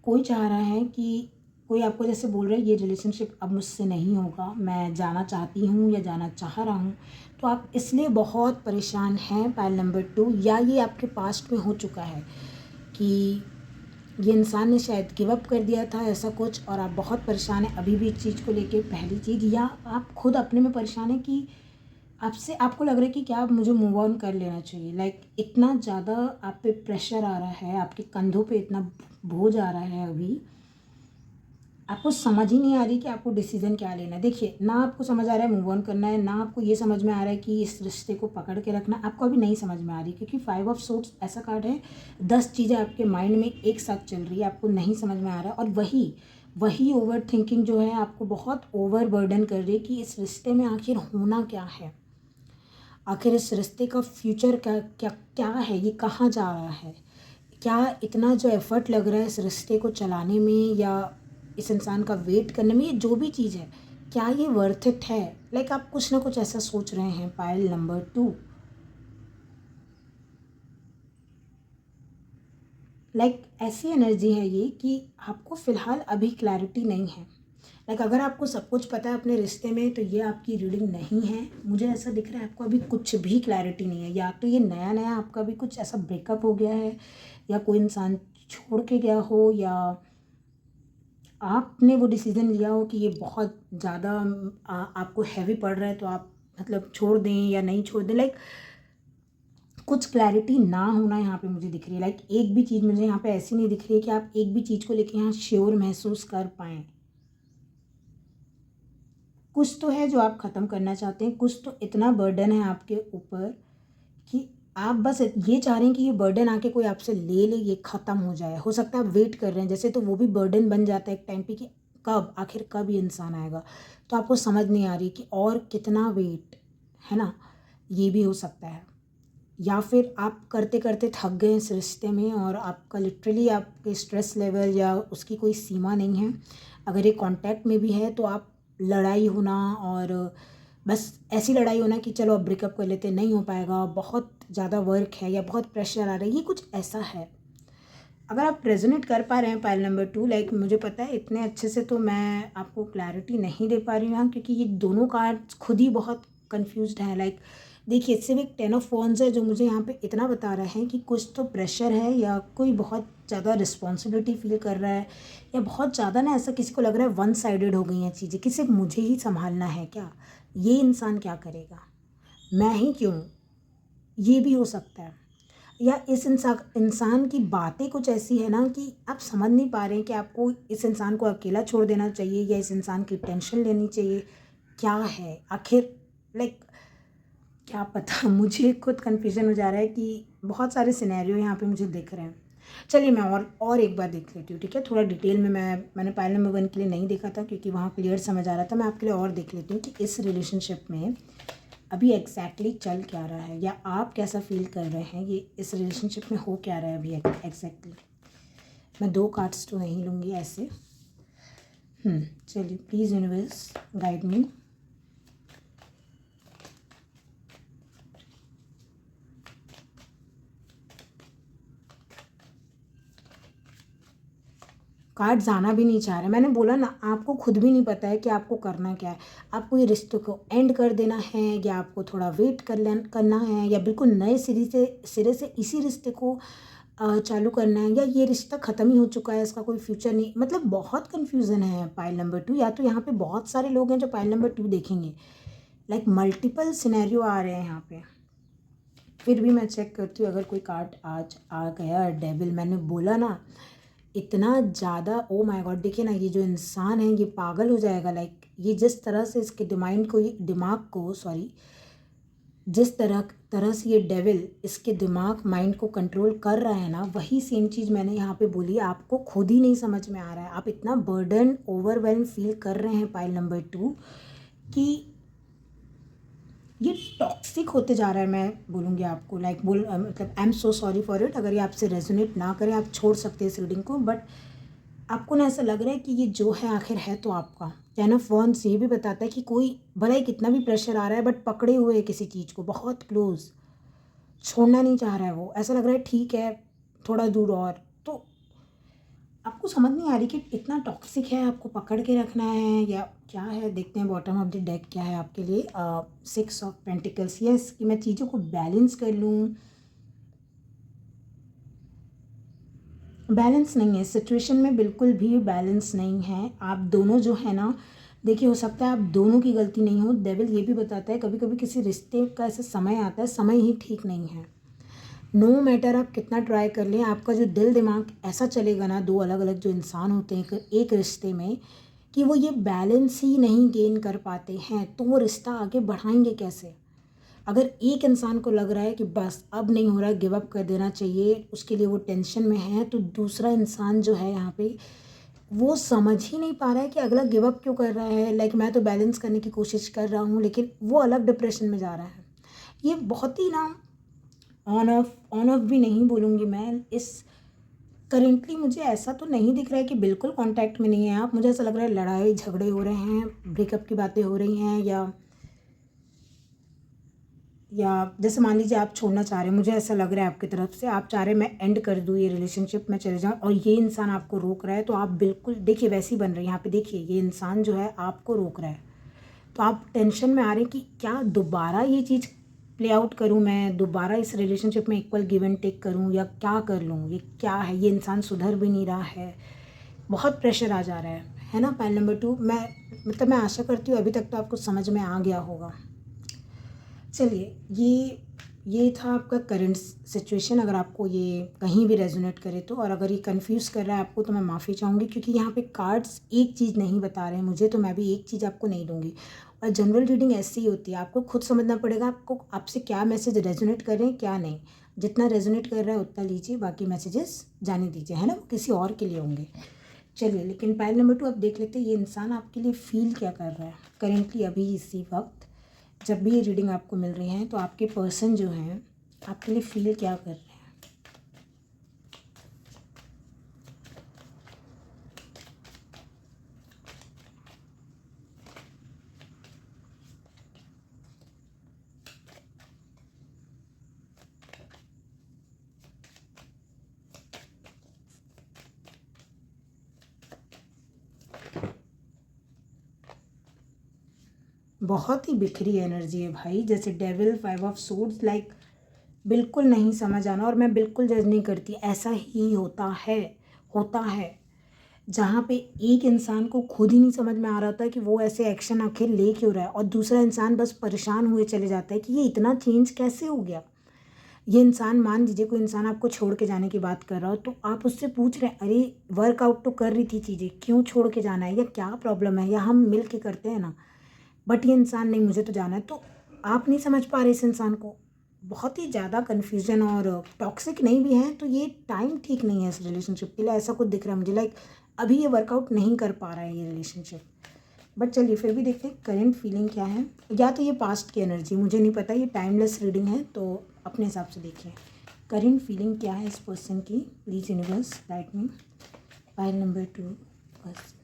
कोई चाह रहा है कि कोई आपको जैसे बोल रहा है ये रिलेशनशिप अब मुझसे नहीं होगा, मैं जाना चाहती हूँ या जाना चाह रहा हूँ। तो आप इसलिए बहुत परेशान हैं पाइल नंबर 2, या ये आपके पास्ट में हो चुका है कि ये इंसान ने शायद गिव अप कर दिया था, ऐसा कुछ, और आप बहुत परेशान हैं अभी भी इस चीज़ को लेके। पहली चीज़, या आप खुद अपने में परेशान हैं कि आपको लग रहा है कि क्या आप मुझे मूव ऑन कर लेना चाहिए। लाइक इतना ज़्यादा आप पे प्रेशर आ रहा है, आपके कंधों पे इतना बोझ आ रहा है, अभी आपको समझ ही नहीं आ रही कि आपको डिसीजन क्या लेना है। देखिए, ना आपको समझ आ रहा है मूव ऑन करना है, ना आपको ये समझ में आ रहा है कि इस रिश्ते को पकड़ के रखना, आपको अभी नहीं समझ में आ रही, क्योंकि 5 ऑफ सोर्ट्स ऐसा कार्ड है, 10 चीज़ें आपके माइंड में एक साथ चल रही है, आपको नहीं समझ में आ रहा है। और वही ओवर थिंकिंग जो है आपको बहुत ओवर बर्डन कर रही है कि इस रिश्ते में आखिर होना क्या है, आखिर इस रिश्ते का फ्यूचर क्या क्या क्या है, ये कहाँ जा रहा है, क्या इतना जो एफर्ट लग रहा है इस रिश्ते को चलाने में या इस इंसान का वेट करने में, ये जो भी चीज़ है, क्या ये वर्थ इट है। लाइक आप कुछ ना कुछ ऐसा सोच रहे हैं पाइल नंबर 2। लाइक ऐसी एनर्जी है ये कि आपको फ़िलहाल अभी क्लैरिटी नहीं है। लाइक अगर आपको सब कुछ पता है अपने रिश्ते में तो ये आपकी रीडिंग नहीं है। मुझे ऐसा दिख रहा है आपको अभी कुछ भी क्लैरिटी नहीं है। या तो ये नया नया आपका भी कुछ ऐसा ब्रेकअप हो गया है, या कोई इंसान छोड़ के गया हो, या आपने वो डिसीज़न लिया हो कि ये बहुत ज़्यादा आपको हैवी पड़ रहा है तो आप मतलब छोड़ दें या नहीं छोड़ दें। लाइक कुछ क्लैरिटी ना होना यहाँ पे मुझे दिख रही है। लाइक एक भी चीज़ मुझे यहाँ पे ऐसी नहीं दिख रही है कि आप एक भी चीज़ को लेके यहाँ श्योर महसूस कर पाएँ। कुछ तो है जो आप ख़त्म करना चाहते हैं, कुछ तो इतना बर्डन है आपके ऊपर कि आप बस ये चाह रहे हैं कि ये बर्डन आके कोई आपसे ले ले, ये ख़त्म हो जाए। हो सकता है आप वेट कर रहे हैं जैसे, तो वो भी बर्डन बन जाता है एक टाइम पे कि कब आखिर कब ये इंसान आएगा। तो आपको समझ नहीं आ रही कि और कितना वेट, है ना? ये भी हो सकता है। या फिर आप करते करते थक गए इस रिश्ते में और आपका लिटरली आपके स्ट्रेस लेवल या उसकी कोई सीमा नहीं है। अगर ये कांटेक्ट में भी है तो आप लड़ाई होना और बस ऐसी लड़ाई होना कि चलो अब ब्रेकअप कर लेते, नहीं हो पाएगा, बहुत ज़्यादा वर्क है या बहुत प्रेशर आ रहा है, ये कुछ ऐसा है। अगर आप रेजोनेट कर पा रहे हैं पाइल नंबर 2, लाइक मुझे पता है इतने अच्छे से तो मैं आपको क्लैरिटी नहीं दे पा रही हूँ यहाँ, क्योंकि ये दोनों कार्ड्स खुद ही बहुत कंफ्यूज्ड हैं। लाइक देखिए, सिर्फ एक 10 ऑफ वॉन्ड्स है जो मुझे यहाँ पे इतना बता रहा है कि कुछ तो प्रेशर है या कोई बहुत ज़्यादा रिस्पॉन्सिबिलिटी फील कर रहा है, या बहुत ज़्यादा ना ऐसा किसी को लग रहा है वन साइडेड हो गई हैं चीज़ें कि सिर्फ मुझे ही संभालना है क्या, ये इंसान क्या करेगा, मैं ही क्यों, ये भी हो सकता है। या इस इंसान की बातें कुछ ऐसी है ना कि आप समझ नहीं पा रहे हैं कि आपको इस इंसान को अकेला छोड़ देना चाहिए या इस इंसान की टेंशन लेनी चाहिए, क्या है आखिर। लाइक क्या पता मुझे खुद कन्फ्यूज़न हो जा रहा है कि बहुत सारे सिनेरियो यहाँ पे मुझे दिख रहे हैं। चलिए मैं और एक बार देख लेती हूँ, ठीक है? थोड़ा डिटेल में मैंने पाइल नंबर 1 के लिए नहीं देखा था क्योंकि वहाँ क्लियर समझ आ रहा था। मैं आपके लिए और देख लेती हूँ कि इस रिलेशनशिप में अभी एग्जैक्टली चल क्या रहा है, या आप कैसा फील कर रहे हैं, ये इस रिलेशनशिप में हो क्या रहा है अभी एग्जैक्टली। मैं 2 कार्ड्स तो नहीं लूँगी ऐसे। चलिए please universe guide me. Cards आना भी नहीं चाह रहे। मैंने बोला ना, आपको खुद भी नहीं पता है कि आपको करना क्या है। आपको ये रिश्ते को एंड कर देना है, या आपको थोड़ा वेट करना है, या बिल्कुल नए सिरे से इसी रिश्ते को चालू करना है, या ये रिश्ता ख़त्म ही हो चुका है, इसका कोई फ्यूचर नहीं। मतलब बहुत कन्फ्यूज़न है पाइल नंबर 2। या तो यहाँ पे बहुत सारे लोग हैं जो पाइल नंबर 2 देखेंगे। लाइक मल्टीपल सिनेरियो आ रहे हैं यहाँ पे। फिर भी मैं चेक करती हूँ अगर कोई कार्ड आज आ गया। डेविल, मैंने बोला ना इतना ज़्यादा, ओ माय गॉड। देखिए ना, ये जो इंसान है ये पागल हो जाएगा। लाइक ये जिस तरह से इसके जिस तरह से ये डेविल इसके दिमाग माइंड को कंट्रोल कर रहा है ना, वही सेम चीज़ मैंने यहाँ पे बोली। आपको खुद ही नहीं समझ में आ रहा है, आप इतना बर्डन ओवरवेल्म फील कर रहे हैं पाइल नंबर 2 कि ये टॉक्सिक होते जा रहा है। मैं बोलूँगी आपको, लाइक मतलब I am so sorry for it. अगर ये आपसे रेजोनेट ना करे आप छोड़ सकते हैं इस रीडिंग को, बट आपको ना ऐसा लग रहा है कि ये जो है आखिर है तो आपका। टेन ऑफ वॉन्ड्स ये भी बताता है कि कोई भला ही कितना भी प्रेशर आ रहा है बट पकड़े हुए है किसी चीज़ को, बहुत क्लोज, छोड़ना नहीं चाह रहा है वो। ऐसा लग रहा है ठीक है थोड़ा दूर और। तो आपको समझ नहीं आ रही कि इतना टॉक्सिक है, आपको पकड़ के रखना है या क्या है। देखते हैं बॉटम ऑफ द डेक क्या है आपके लिए। 6 ऑफ पेंटिकल्स, यस, कि मैं चीज़ों को बैलेंस कर लूँ। बैलेंस नहीं है सिचुएशन में, बिल्कुल भी बैलेंस नहीं है। आप दोनों जो है ना, देखिए हो सकता है आप दोनों की गलती नहीं हो। डेविल ये भी बताता है कभी कभी किसी रिश्ते का ऐसा समय आता है, समय ही ठीक नहीं है। नो मैटर आप कितना ट्राई कर लें, आपका जो दिल दिमाग ऐसा चलेगा ना, दो अलग अलग जो इंसान होते हैं एक रिश्ते में, कि वो ये बैलेंस ही नहीं गेन कर पाते हैं, तो वो रिश्ता आगे बढ़ाएंगे कैसे। अगर एक इंसान को लग रहा है कि बस अब नहीं हो रहा, गिव अप कर देना चाहिए, उसके लिए वो टेंशन में है, तो दूसरा इंसान जो है यहाँ पे वो समझ ही नहीं पा रहा है कि अगला गिव अप क्यों कर रहा है। लाइक मैं तो बैलेंस करने की कोशिश कर रहा हूँ, लेकिन वो अलग डिप्रेशन में जा रहा है। ये बहुत ही ना ऑन ऑफ भी नहीं बोलूँगी मैं। इस करेंटली मुझे ऐसा तो नहीं दिख रहा है कि बिल्कुल कांटेक्ट में नहीं है आप। मुझे ऐसा लग रहा है लड़ाई झगड़े हो रहे हैं, ब्रेकअप की बातें हो रही हैं, या या जैसे मान लीजिए आप छोड़ना चाह रहे हैं, मुझे ऐसा लग रहा है आपकी तरफ से आप चाह रहे हैं मैं एंड कर दूँ ये रिलेशनशिप, मैं चले जाऊँ, और ये इंसान आपको रोक रहा है, तो आप बिल्कुल देखिए वैसी बन रही है यहाँ पे, देखिए ये इंसान जो है आपको रोक रहा है, तो आप टेंशन में आ रहे हैं कि क्या दोबारा ये चीज़ प्ले आउट करूँ, मैं दोबारा इस रिलेशनशिप में इक्वल गिव एंड टेक करूँ या क्या कर लूँ, ये क्या है, ये इंसान सुधर भी नहीं रहा है, बहुत प्रेशर आ जा रहा है ना। पाइल नंबर 2, मैं आशा करती हूँ अभी तक तो आपको समझ में आ गया होगा। चलिए, ये था आपका करंट सिचुएशन। अगर आपको ये कहीं भी रेजोनेट करे तो, और अगर ये कंफ्यूज कर रहा है आपको तो मैं माफ़ी चाहूँगी, क्योंकि यहाँ पे कार्ड्स एक चीज़ नहीं बता रहे हैं मुझे, तो मैं भी एक चीज़ आपको नहीं दूँगी। और जनरल रीडिंग ऐसी ही होती है, आपको खुद समझना पड़ेगा आपको आपसे क्या मैसेज रेजोनेट कर रहे हैं क्या नहीं। जितना रेजोनेट कर रहा है उतना लीजिए, बाकी मैसेजेस जाने दीजिए, है ना, वो किसी और के लिए होंगे। चलिए, लेकिन पाइल नंबर 2 अब देख लेते हैं ये इंसान आपके लिए फील क्या कर रहा है करेंटली, अभी इसी वक्त जब भी ये रीडिंग आपको मिल रही है, तो आपके पर्सन जो हैं आपके लिए फील क्या कर रहे हैं। बहुत ही बिखरी एनर्जी है भाई, जैसे डेविल, 5 ऑफ सोर्ड्स, लाइक बिल्कुल नहीं समझ आना, और मैं बिल्कुल जज नहीं करती, ऐसा ही होता है जहाँ पे एक इंसान को खुद ही नहीं समझ में आ रहा होता है कि वो ऐसे एक्शन आखिर ले क्यों रहा है, और दूसरा इंसान बस परेशान हुए चले जाता है कि ये इतना चेंज कैसे हो गया। ये इंसान, मान लीजिए कोई इंसान आपको छोड़ के जाने की बात कर रहा हो, तो आप उससे पूछ रहे हैं अरे वर्कआउट तो कर रही थी चीज़ें, क्यों छोड़ के जाना है, या क्या प्रॉब्लम है, या हम मिल के करते हैं ना, बट ये इंसान नहीं, मुझे तो जाना है। तो आप नहीं समझ पा रहे इस इंसान को, बहुत ही ज़्यादा कन्फ्यूजन, और टॉक्सिक नहीं भी है, तो ये टाइम ठीक नहीं है इस रिलेशनशिप के लिए, ऐसा कुछ दिख रहा है मुझे, लाइक अभी ये वर्कआउट नहीं कर पा रहा है ये रिलेशनशिप। बट चलिए फिर भी देखते हैं करंट फीलिंग क्या है, या तो ये पास्ट की एनर्जी, मुझे नहीं पता, ये टाइमलेस रीडिंग है तो अपने हिसाब से देखिए करंट फीलिंग क्या है इस पर्सन की। Please universe guide me. Pile number 2 बस।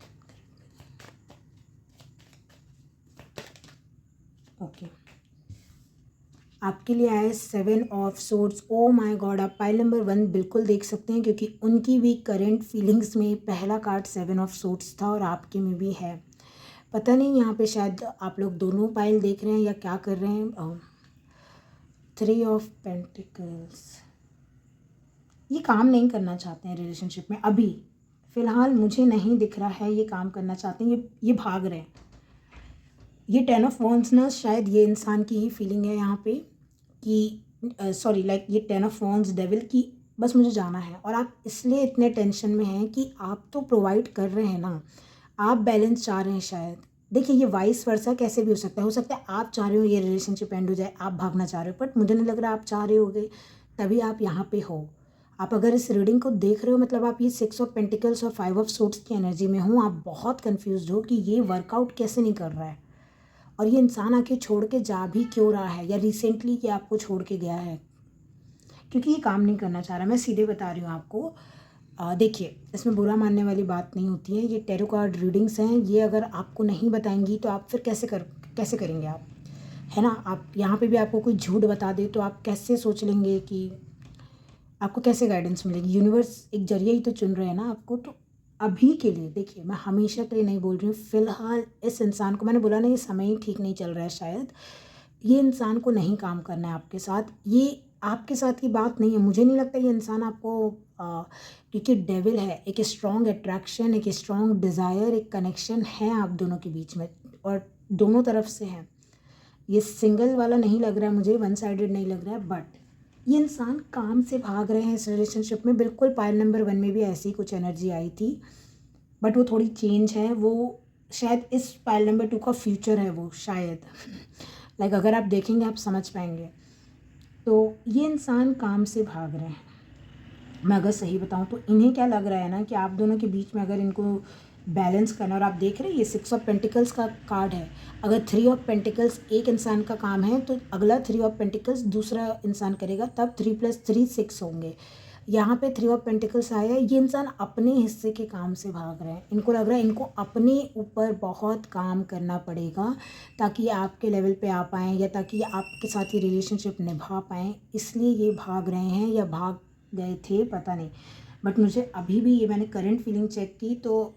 ओके, आपके लिए आए 7 of swords. Oh my God, आप पाइल नंबर 1 बिल्कुल देख सकते हैं, क्योंकि उनकी भी करंट फीलिंग्स में पहला कार्ड 7 ऑफ सोर्ड्स था, और आपके में भी है। पता नहीं यहाँ पे शायद आप लोग दोनों पाइल देख रहे हैं या क्या कर रहे हैं। 3 ऑफ पेंटिकल्स, ये काम नहीं करना चाहते हैं रिलेशनशिप में अभी फ़िलहाल, मुझे नहीं दिख रहा है ये काम करना चाहते हैं, ये भाग रहे हैं। ये 10 ऑफ वॉन्ड्स ना शायद ये इंसान की ही फीलिंग है यहाँ पे कि सॉरी, लाइक ये 10 ऑफ वॉन्ड्स डेविल की, बस मुझे जाना है, और आप इसलिए इतने टेंशन में हैं कि आप तो प्रोवाइड कर रहे हैं ना, आप बैलेंस चाह रहे हैं शायद। देखिए ये वाइस वर्सा कैसे भी हो सकता है आप चाह रहे हो ये रिलेशनशिप एंड हो जाए, आप भागना चाह रहे हो, बट मुझे नहीं लग रहा आप चाह रहे होगे, तभी आप यहाँ पे हो। आप अगर इस रीडिंग को देख रहे हो, मतलब आप ये 6 ऑफ पेंटिकल्स और 5 ऑफ सोर्ड्स की एनर्जी में हो, आप बहुत कंफ्यूज हो कि ये वर्कआउट कैसे नहीं कर रहा है, और ये इंसान आके छोड़ के जा भी क्यों रहा है, या रिसेंटली ये आपको छोड़ के गया है, क्योंकि ये काम नहीं करना चाह रहा। मैं सीधे बता रही हूँ आपको। देखिए इसमें बुरा मानने वाली बात नहीं होती है, ये टैरो कार्ड रीडिंग्स हैं, ये अगर आपको नहीं बताएंगी तो आप फिर कैसे करेंगे आप, है ना। आप यहाँ पे भी आपको कोई झूठ बता दे तो आप कैसे सोच लेंगे कि आपको कैसे गाइडेंस मिलेगी। यूनिवर्स एक जरिया ही तो चुन रहे हैं ना आपको। तो अभी के लिए देखिए, मैं हमेशा के लिए नहीं बोल रही हूँ, फ़िलहाल इस इंसान को, मैंने बोला ना ये समय ही ठीक नहीं चल रहा है शायद, ये इंसान को नहीं काम करना है आपके साथ, ये आपके साथ की बात नहीं है। मुझे नहीं लगता ये इंसान आपको क्योंकि डेविल है, एक स्ट्रॉन्ग अट्रैक्शन, एक स्ट्रॉन्ग डिज़ायर, एक कनेक्शन है आप दोनों के बीच में, और दोनों तरफ से है। ये सिंगल वाला नहीं लग रहा है मुझे, वन साइडेड नहीं लग रहा है, बट ये इंसान काम से भाग रहे हैं इस रिलेशनशिप में। बिल्कुल पाइल नंबर 1 में भी ऐसी कुछ एनर्जी आई थी, बट वो थोड़ी चेंज है, वो शायद इस पाइल नंबर 2 का फ्यूचर है वो शायद लाइक अगर आप देखेंगे आप समझ पाएंगे। तो ये इंसान काम से भाग रहे हैं, मैं अगर सही बताऊं तो इन्हें क्या लग रहा है ना कि आप दोनों के बीच में अगर इनको बैलेंस करना, और आप देख रहे हैं ये 6 ऑफ पेंटिकल्स का कार्ड है, अगर 3 ऑफ पेंटिकल्स एक इंसान का काम है तो अगला 3 ऑफ पेंटिकल्स दूसरा इंसान करेगा, तब 3 + 3 6 होंगे। यहाँ पे 3 ऑफ पेंटिकल्स आया है। ये इंसान अपने हिस्से के काम से भाग रहे हैं। इनको लग रहा है इनको अपने ऊपर बहुत काम करना पड़ेगा ताकि आपके लेवल पे आ पाएँ या ताकि आपके साथ ये रिलेशनशिप निभा पाएँ, इसलिए ये भाग रहे हैं या भाग गए थे, पता नहीं। बट मुझे अभी भी ये मैंने करंट फीलिंग चेक की, तो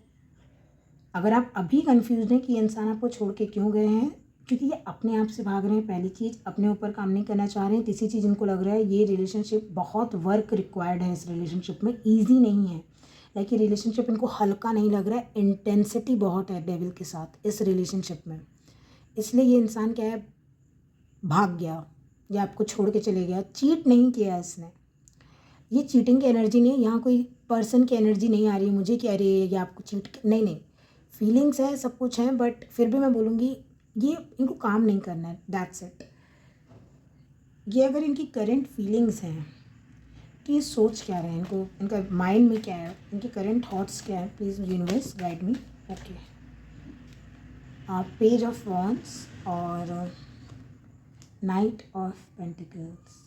अगर आप अभी कंफ्यूज हैं कि ये इंसान आपको छोड़ के क्यों गए हैं, क्योंकि ये अपने आप से भाग रहे हैं। पहली चीज़, अपने ऊपर काम नहीं करना चाह रहे हैं। तीसरी चीज़, इनको लग रहा है ये रिलेशनशिप बहुत वर्क रिक्वायर्ड है, इस रिलेशनशिप में ईजी नहीं है। लाइक ये रिलेशनशिप इनको हल्का नहीं लग रहा है, इंटेंसिटी बहुत है डेविल के साथ इस रिलेशनशिप में। इसलिए ये इंसान क्या है, भाग गया या आपको छोड़ के चले गया। चीट नहीं किया इसने, ये चीटिंग की एनर्जी नहीं है, यहाँ कोई पर्सन की एनर्जी नहीं आ रही मुझे कि अरे ये आपको चीट, नहीं नहीं, फीलिंग्स है, सब कुछ है, बट फिर भी मैं बोलूँगी ये इनको काम नहीं करना है, दैट्स इट। ये अगर इनकी करंट फीलिंग्स हैं तो ये सोच क्या रहे हैं, इनको इनका माइंड में क्या है, इनके करंट थॉट्स क्या है, please universe guide me. Okay, page of wands और नाइट ऑफ पेंटिकल्स।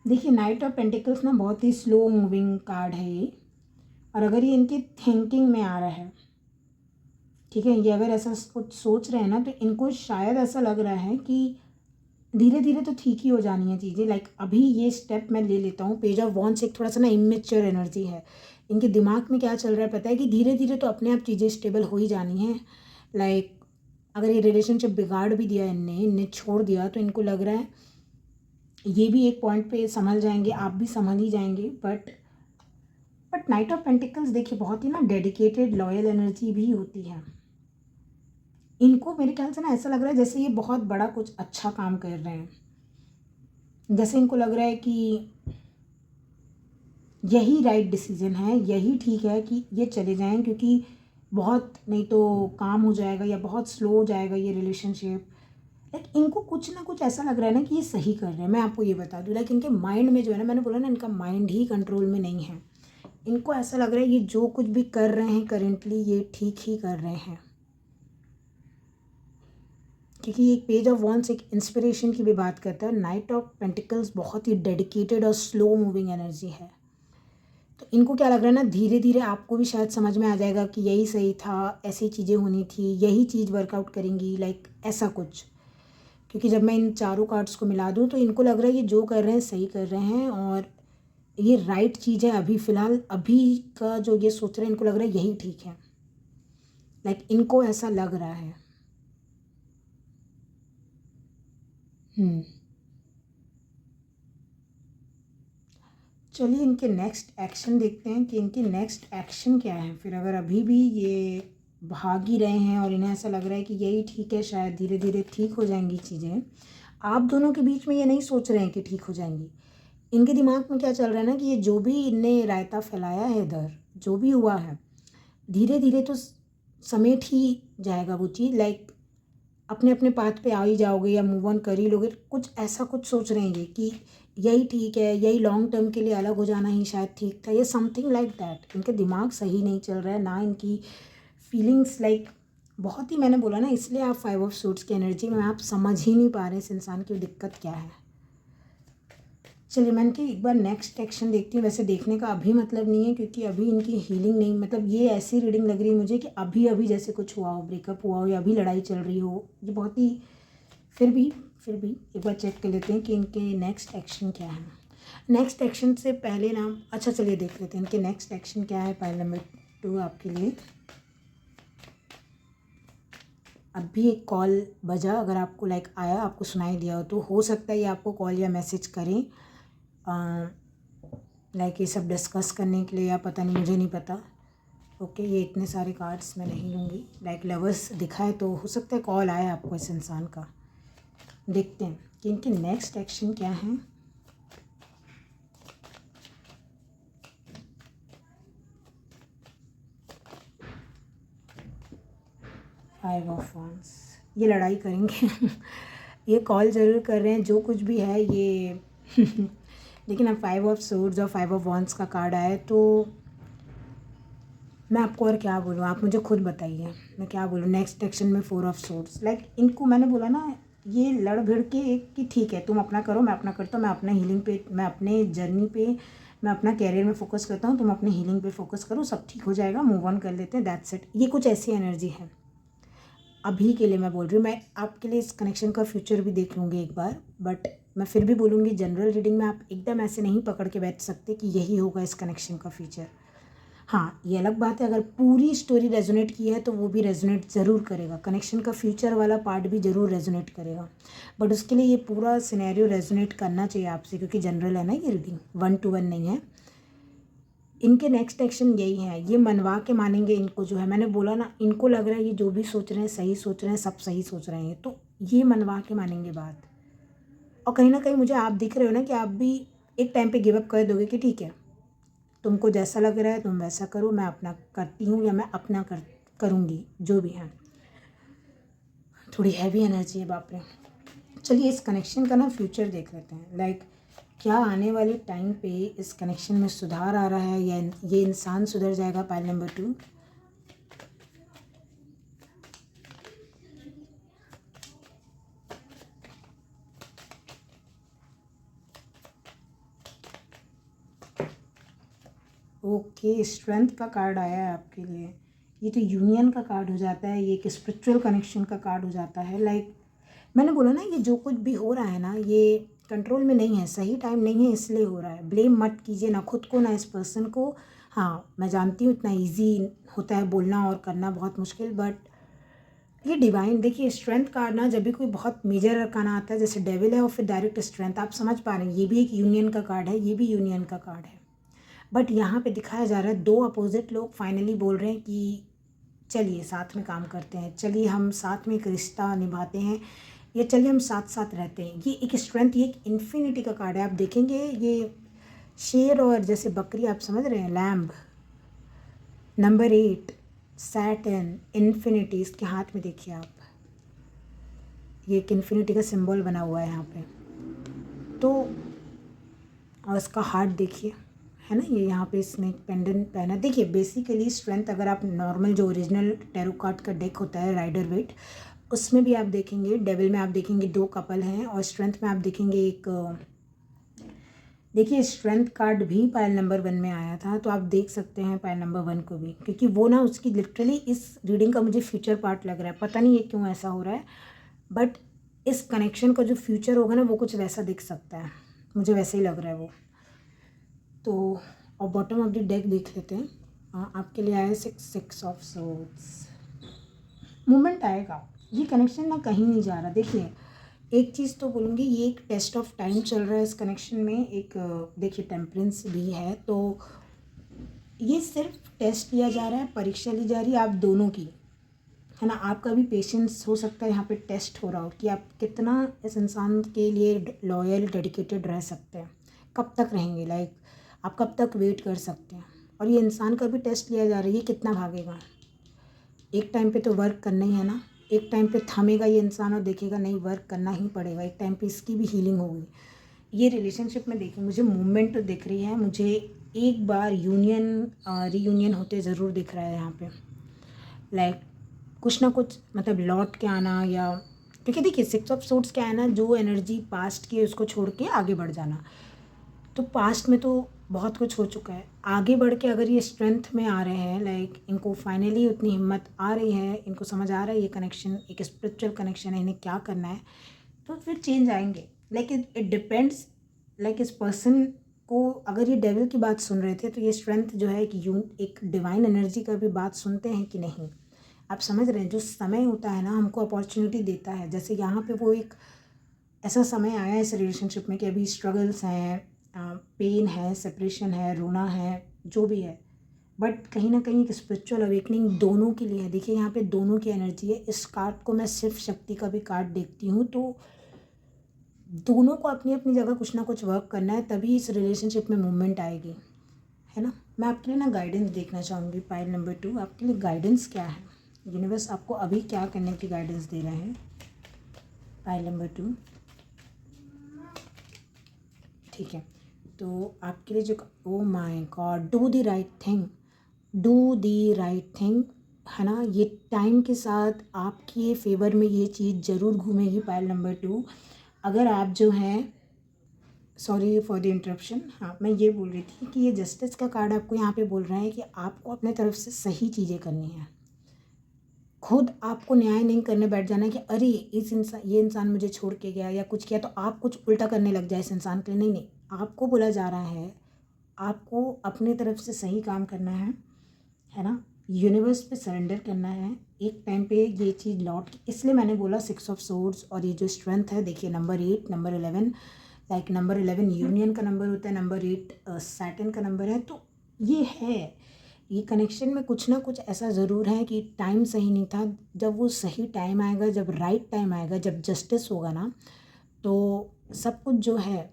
देखिए, नाइट ऑफ पेंटिकल्स ना बहुत ही स्लो मूविंग कार्ड है ये, और अगर ये इनकी थिंकिंग में आ रहा है, ठीक है, ये अगर ऐसा कुछ सोच रहे हैं ना, तो इनको शायद ऐसा लग रहा है कि धीरे धीरे तो ठीक ही हो जानी है चीज़ें। लाइक अभी ये स्टेप मैं ले लेता हूँ। पेज ऑफ वॉन्ड्स एक थोड़ा सा ना इमेच्योर एनर्जी है। इनके दिमाग में क्या चल रहा है पता है, कि धीरे धीरे तो अपने आप चीज़ें स्टेबल हो ही जानी है। लाइक अगर ये रिलेशनशिप बिगाड़ भी दिया इनने छोड़ दिया, तो इनको लग रहा है ये भी एक पॉइंट पे संभल जाएंगे, आप भी संभल ही जाएंगे। बट नाइट ऑफ पेंटिकल्स देखिए बहुत ही ना डेडिकेटेड लॉयल एनर्जी भी होती है। इनको मेरे ख्याल से ना ऐसा लग रहा है जैसे ये बहुत बड़ा कुछ अच्छा काम कर रहे हैं, जैसे इनको लग रहा है कि यही राइट डिसीजन है, यही ठीक है कि ये चले जाएं, क्योंकि बहुत नहीं तो काम हो जाएगा या बहुत स्लो हो जाएगा ये रिलेशनशिप। लाइक इनको कुछ ना कुछ ऐसा लग रहा है ना कि ये सही कर रहे हैं। मैं आपको ये बता दूँ, लाइक इनके माइंड में जो है ना, मैंने बोला ना इनका माइंड ही कंट्रोल में नहीं है। इनको ऐसा लग रहा है ये जो कुछ भी कर रहे हैं करेंटली, ये ठीक ही कर रहे हैं, क्योंकि एक पेज ऑफ वॉन्ड्स एक इंस्पिरेशन की भी बात करता है। नाइट ऑफ पेंटिकल्स बहुत ही डेडिकेटेड और स्लो मूविंग एनर्जी है। तो इनको क्या लग रहा है ना, धीरे धीरे आपको भी शायद समझ में आ जाएगा कि यही सही था, ऐसी चीज़ें होनी थी, यही चीज़ वर्कआउट करेंगी, लाइक ऐसा कुछ। क्योंकि जब मैं इन चारों कार्ड्स को मिला दूँ, तो इनको लग रहा है ये जो कर रहे हैं सही कर रहे हैं, और ये राइट चीज़ है। अभी फ़िलहाल अभी का जो ये सोच रहे हैं, इनको लग रहा है यही ठीक है। लाइक इनको ऐसा लग रहा है। चलिए इनके नेक्स्ट एक्शन देखते हैं कि इनकी नेक्स्ट एक्शन क्या है। फिर अगर अभी भी ये भाग ही रहे हैं और इन्हें ऐसा लग रहा है कि यही ठीक है, शायद धीरे धीरे ठीक हो जाएंगी चीज़ें, आप दोनों के बीच में ये नहीं सोच रहे हैं कि ठीक हो जाएंगी। इनके दिमाग में क्या चल रहा है ना, कि ये जो भी इनने रायता फैलाया है इधर, जो भी हुआ है, धीरे धीरे तो समेट ही जाएगा वो चीज़। लाइक अपने अपने पाथ पे आ ही जाओगे या मूव ऑन कर ही लोगे, कुछ ऐसा कुछ सोच रहे हैं कि यही ठीक है, यही लॉन्ग टर्म के लिए अलग हो जाना ही शायद ठीक था, या समथिंग लाइक दैट। इनके दिमाग सही नहीं चल रहा है ना, इनकी फीलिंग्स लाइक बहुत ही, मैंने बोला ना, इसलिए आप 5 ऑफ सूट्स की एनर्जी में आप समझ ही नहीं पा रहे इस इंसान की दिक्कत क्या है। चलिए मैं इनकी एक बार नेक्स्ट एक्शन देखती हूँ। वैसे देखने का अभी मतलब नहीं है, क्योंकि अभी इनकी हीलिंग नहीं, मतलब ये ऐसी रीडिंग लग रही है मुझे कि अभी अभी जैसे कुछ हुआ हो, ब्रेकअप हुआ हो या अभी लड़ाई चल रही हो, ये बहुत ही, फिर भी एक बार चेक कर लेते हैं कि इनके नेक्स्ट एक्शन क्या है। नेक्स्ट एक्शन से पहले ना, अच्छा चलिए देख लेते हैं इनके नेक्स्ट एक्शन क्या है। पाइल नंबर 2 आपके लिए। अभी एक कॉल बजा, अगर आपको लाइक आया, आपको सुनाई दिया हो सकता है ये आपको कॉल या मैसेज करें, लाइक ये सब डिस्कस करने के लिए, या पता नहीं, मुझे नहीं पता। ओके, ये इतने सारे कार्ड्स मैं नहीं लूँगी। लाइक लवर्स दिखा है, तो हो सकता है कॉल आया आपको इस इंसान का। देखते हैं कि इनकी नेक्स्ट एक्शन क्या है। फाइव ऑफ वॉन्ड्स, ये लड़ाई करेंगे ये कॉल ज़रूर कर रहे हैं, जो कुछ भी है ये लेकिन अब 5 ऑफ सोर्ड्स और 5 ऑफ वॉन्ड्स का कार्ड आया है, तो मैं आपको और क्या बोलूँ, आप मुझे खुद बताइए मैं क्या बोलूँ। नेक्स्ट एक्शन में 4 ऑफ सोर्ड्स, लाइक इनको मैंने बोला ना, ये लड़ भिड़ के एक कि ठीक है तुम अपना करो, मैं अपना करता हूँ, मैं अपना हीलिंग पे, मैं अपने जर्नी पे, मैं अपना कैरियर में फोकस करता हूँ, तुम अपने हीलिंग पे फोकस करो, सब ठीक हो जाएगा, मूव ऑन कर लेते हैं, दैट्स इट। ये कुछ ऐसी एनर्जी है अभी के लिए। मैं बोल रही हूँ, मैं आपके लिए इस कनेक्शन का फ्यूचर भी देख लूँगी एक बार, बट मैं फिर भी बोलूँगी जनरल रीडिंग में आप एकदम ऐसे नहीं पकड़ के बैठ सकते कि यही होगा इस कनेक्शन का फ्यूचर। हाँ, ये अलग बात है, अगर पूरी स्टोरी रेजोनेट की है तो वो भी रेजोनेट ज़रूर करेगा, कनेक्शन का फ्यूचर वाला पार्ट भी ज़रूर रेजोनेट करेगा, बट उसके लिए ये पूरा सिनेरियो रेजोनेट करना चाहिए आपसे, क्योंकि जनरल है ना ये रीडिंग, 1 to 1 नहीं है। इनके नेक्स्ट एक्शन यही है, ये मनवा के मानेंगे इनको, जो है मैंने बोला ना, इनको लग रहा है ये जो भी सोच रहे हैं सही सोच रहे हैं, सब सही सोच रहे हैं, तो ये मनवा के मानेंगे बात। और कहीं ना कहीं मुझे आप दिख रहे हो ना कि आप भी एक टाइम पे गिव अप कर दोगे कि ठीक है तुमको जैसा लग रहा है तुम वैसा करो, मैं अपना करती हूँ या मैं अपना करूँगी, जो भी है। थोड़ी हैवी एनर्जी है, बाप रे। चलिए इस कनेक्शन का ना फ्यूचर देख लेते हैं, लाइक क्या आने वाले टाइम पे इस कनेक्शन में सुधार आ रहा है या ये इंसान सुधर जाएगा। पाइल नंबर 2, ओके, स्ट्रेंथ का कार्ड आया है आपके लिए। ये तो यूनियन का कार्ड हो जाता है, ये एक स्पिरिचुअल कनेक्शन का कार्ड हो जाता है। लाइक मैंने बोला ना, ये जो कुछ भी हो रहा है ना, ये कंट्रोल में नहीं है, सही टाइम नहीं है इसलिए हो रहा है। ब्लेम मत कीजिए ना खुद को ना इस पर्सन को। हाँ मैं जानती हूँ इतना ईजी होता है बोलना और करना बहुत मुश्किल, बट ये डिवाइन, देखिए स्ट्रेंथ कार्ड ना जब भी कोई बहुत मेजर अरकाना आता है, जैसे डेविल है और फिर डायरेक्ट स्ट्रेंथ, आप समझ पा रहे हैं, ये भी एक यूनियन का कार्ड है, ये भी यूनियन का कार्ड है। बट यहाँ पे दिखाया जा रहा है दो अपोजिट लोग फाइनली बोल रहे हैं कि चलिए साथ में काम करते हैं, चलिए हम साथ में एक रिश्ता निभाते हैं, या चलिए हम साथ साथ रहते हैं। ये एक स्ट्रेंथ, ये एक इन्फिनिटी का कार्ड है। आप देखेंगे ये शेर और जैसे बकरी, आप समझ रहे हैं, लैम्ब। नंबर 8 सैटर्न, इन्फिनिटी, इसके हाथ में देखिए आप, ये एक इन्फिनिटी का सिंबल बना हुआ है यहाँ पे। तो और इसका हार्ट देखिए, है ना, ये यहाँ पे इसने पेंडेंट पहना। देखिए बेसिकली स्ट्रेंथ, अगर आप नॉर्मल जो ओरिजिनल टैरो कार्ड का डेक होता है राइडर वेट, उसमें भी आप देखेंगे, डेविल में आप देखेंगे 2 कपल हैं, और स्ट्रेंथ में आप देखेंगे एक, देखिए स्ट्रेंथ कार्ड भी पायल नंबर 1 में आया था, तो आप देख सकते हैं पायल नंबर 1 को भी, क्योंकि वो ना उसकी लिटरली इस रीडिंग का मुझे फ्यूचर पार्ट लग रहा है। पता नहीं ये क्यों ऐसा हो रहा है, बट इस कनेक्शन का जो फ्यूचर होगा ना वो कुछ वैसा दिख सकता है, मुझे वैसे ही लग रहा है वो। तो और बॉटम ऑफ द डेक देख लेते हैं। आपके लिए आया 6 ऑफ सोर्ड्स। मूवमेंट आएगा, ये कनेक्शन ना कहीं नहीं जा रहा। देखिए एक चीज़ तो बोलूँगी, ये एक टेस्ट ऑफ टाइम चल रहा है इस कनेक्शन में, एक देखिए टेम्परेंस भी है, तो ये सिर्फ टेस्ट लिया जा रहा है, परीक्षा ली जा रही है आप दोनों की, है ना। आपका भी पेशेंस हो सकता है यहाँ पे टेस्ट हो रहा हो कि आप कितना इस इंसान के लिए लॉयल डेडिकेटेड रह सकते हैं, कब तक रहेंगे, लाइक आप कब तक वेट कर सकते हैं। और ये इंसान का भी टेस्ट लिया जा रहा है, ये कितना भागेगा। एक टाइम पे तो वर्क करना ही है ना, एक टाइम पे थमेगा ये इंसान और देखेगा नहीं वर्क करना ही पड़ेगा, एक टाइम पे इसकी भी हीलिंग होगी। ये रिलेशनशिप में देखिए मुझे मूवमेंट तो दिख रही है, मुझे एक बार यूनियन रीयूनियन होते ज़रूर दिख रहा है यहाँ पे, लाइक कुछ ना कुछ मतलब लौट के आना, या क्योंकि देखिए 6 ऑफ सोर्ड्स क्या है ना, जो एनर्जी पास्ट की है उसको छोड़ के आगे बढ़ जाना। तो पास्ट में तो बहुत कुछ हो चुका है, आगे बढ़ के अगर ये स्ट्रेंथ में आ रहे हैं, लाइक इनको फाइनली उतनी हिम्मत आ रही है, इनको समझ आ रहा है ये कनेक्शन एक स्पिरिचुअल कनेक्शन है, इन्हें क्या करना है, तो फिर चेंज आएंगे। लाइक इट डिपेंड्स, लाइक इस पर्सन को, अगर ये डेविल की बात सुन रहे थे तो ये स्ट्रेंथ जो है कि एक डिवाइन एनर्जी का भी बात सुनते हैं कि नहीं। आप समझ रहे हैं, जो समय होता है ना हमको अपॉर्चुनिटी देता है, जैसे यहाँ पे वो एक ऐसा समय आया है इस रिलेशनशिप में कि अभी स्ट्रगल्स हैं, पेन है, सेपरेशन है, रोना है, जो भी है, बट कहीं ना कहीं एक स्पिरिचुअल अवेकनिंग दोनों के लिए है। देखिए यहाँ पे दोनों की एनर्जी है। इस कार्ड को मैं सिर्फ शक्ति का भी कार्ड देखती हूँ, तो दोनों को अपनी अपनी जगह कुछ ना कुछ वर्क करना है, तभी इस रिलेशनशिप में मूवमेंट आएगी, है ना। मैं आपके लिए ना गाइडेंस देखना चाहूँगी। पाइल नंबर 2 आपके लिए गाइडेंस क्या है, यूनिवर्स आपको अभी क्या करने की गाइडेंस दे रहे हैं। पाइल नंबर 2, ठीक है। तो आपके लिए जो oh my God, do the right thing, do the right thing, है ना। ये टाइम के साथ आपके फेवर में ये चीज़ ज़रूर घूमेगी। पाइल नंबर 2, अगर आप जो हैं, सॉरी फॉर द इंटरप्शन, हाँ मैं ये बोल रही थी कि ये जस्टिस का कार्ड आपको यहाँ पे बोल रहा है कि आपको अपने तरफ से सही चीज़ें करनी है। खुद आपको न्याय नहीं करने बैठ जाना है कि अरे ये इंसान मुझे छोड़ के गया या कुछ किया तो आप कुछ उल्टा करने लग जाए इस इंसान के लिए। नहीं नहीं, आपको बोला जा रहा है आपको अपने तरफ से सही काम करना है ना। यूनिवर्स पे सरेंडर करना है। एक टाइम पे ये चीज़ लौट, इसलिए मैंने बोला 6 ऑफ सोर्ड्स और ये जो स्ट्रेंथ है, देखिए number 8, number 11, like number 11 union का नंबर होता है, नंबर 8 सैटर्न का नंबर है। तो ये है, ये कनेक्शन में कुछ ना कुछ ऐसा ज़रूर है कि टाइम सही नहीं था। जब वो सही टाइम आएगा, जब राइट टाइम आएगा, जब जस्टिस होगा ना, तो सब कुछ जो है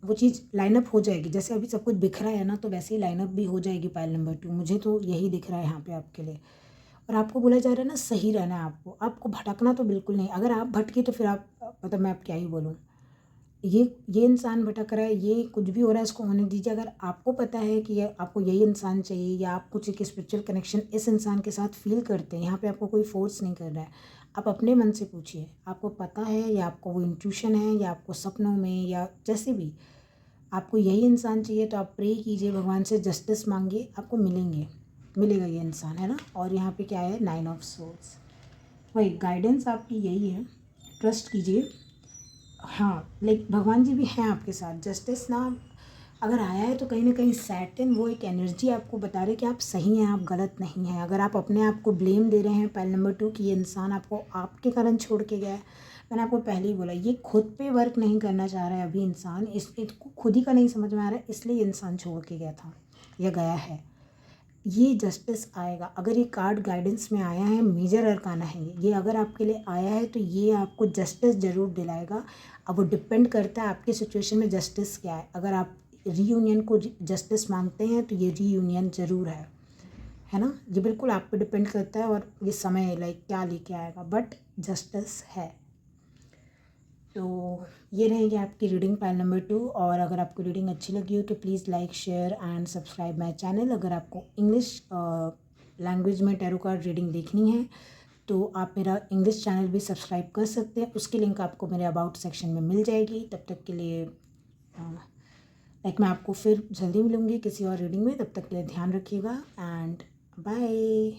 वो चीज़ लाइनअप हो जाएगी। जैसे अभी सब कुछ बिखरा है ना, तो वैसे ही लाइनअप भी हो जाएगी पाइल नंबर 2। मुझे तो यही दिख रहा है यहाँ पे आपके लिए। और आपको बोला जा रहा है ना, सही रहना है आपको भटकना तो बिल्कुल नहीं। अगर आप भटके तो फिर आप, मतलब मैं आप क्या ही बोलूँ, ये इंसान भटक रहा है, ये कुछ भी हो रहा है, इसको होने दीजिए। अगर आपको पता है कि आपको यही इंसान चाहिए या आप कुछ एक स्पिरिचुअल कनेक्शन इस इंसान के साथ फील करते हैं, यहाँ पे आपको कोई फोर्स नहीं कर रहा है। आप अपने मन से पूछिए, आपको पता है या आपको वो इंट्यूशन है या आपको सपनों में या जैसे भी आपको यही इंसान चाहिए, तो आप प्रे कीजिए, भगवान से जस्टिस मांगिए, आपको मिलेगा ये इंसान, है ना। और यहाँ पे क्या है, 9 ऑफ सोर्ड्स, वही गाइडेंस आपकी यही है, ट्रस्ट कीजिए। हाँ, लाइक भगवान जी भी हैं आपके साथ। जस्टिस ना अगर आया है तो कहीं ना कहीं सैटर्न वो एक एनर्जी आपको बता रहे कि आप सही हैं, आप गलत नहीं हैं। अगर आप अपने आप को ब्लेम दे रहे हैं पाइल नंबर 2 कि ये इंसान आपको आपके कारण छोड़ के गया है, मैंने आपको पहले ही बोला ये खुद पे वर्क नहीं करना चाह रहा है अभी इंसान, इसको खुद ही का नहीं समझ में आ रहा है, इसलिए इंसान छोड़ के गया था या गया है। ये जस्टिस आएगा। अगर ये कार्ड गाइडेंस में आया है, मेजर अरकाना है ये अगर आपके लिए आया है तो ये आपको जस्टिस ज़रूर दिलाएगा। अब वो डिपेंड करता है आपकी सिचुएशन में जस्टिस क्या है। अगर आप रीयूनियन को जस्टिस मांगते हैं तो ये रीयूनियन ज़रूर है ना। ये बिल्कुल आप पे डिपेंड करता है और ये समय लाइक क्या लेके आएगा, बट जस्टिस है। तो ये रहेगी आपकी रीडिंग पाइल नंबर 2। और अगर आपको रीडिंग अच्छी लगी हो तो please like, share and subscribe my channel. अगर आपको इंग्लिश लैंग्वेज में टैरो कार्ड रीडिंग देखनी है तो आप मेरा इंग्लिश चैनल भी सब्सक्राइब कर सकते हैं, उसकी लिंक आपको मेरे अबाउट सेक्शन में मिल जाएगी। तब तक के लिए मैं आपको फिर जल्दी मिलूँगी किसी और रीडिंग में। तब तक के लिए ध्यान रखिएगा एंड बाय।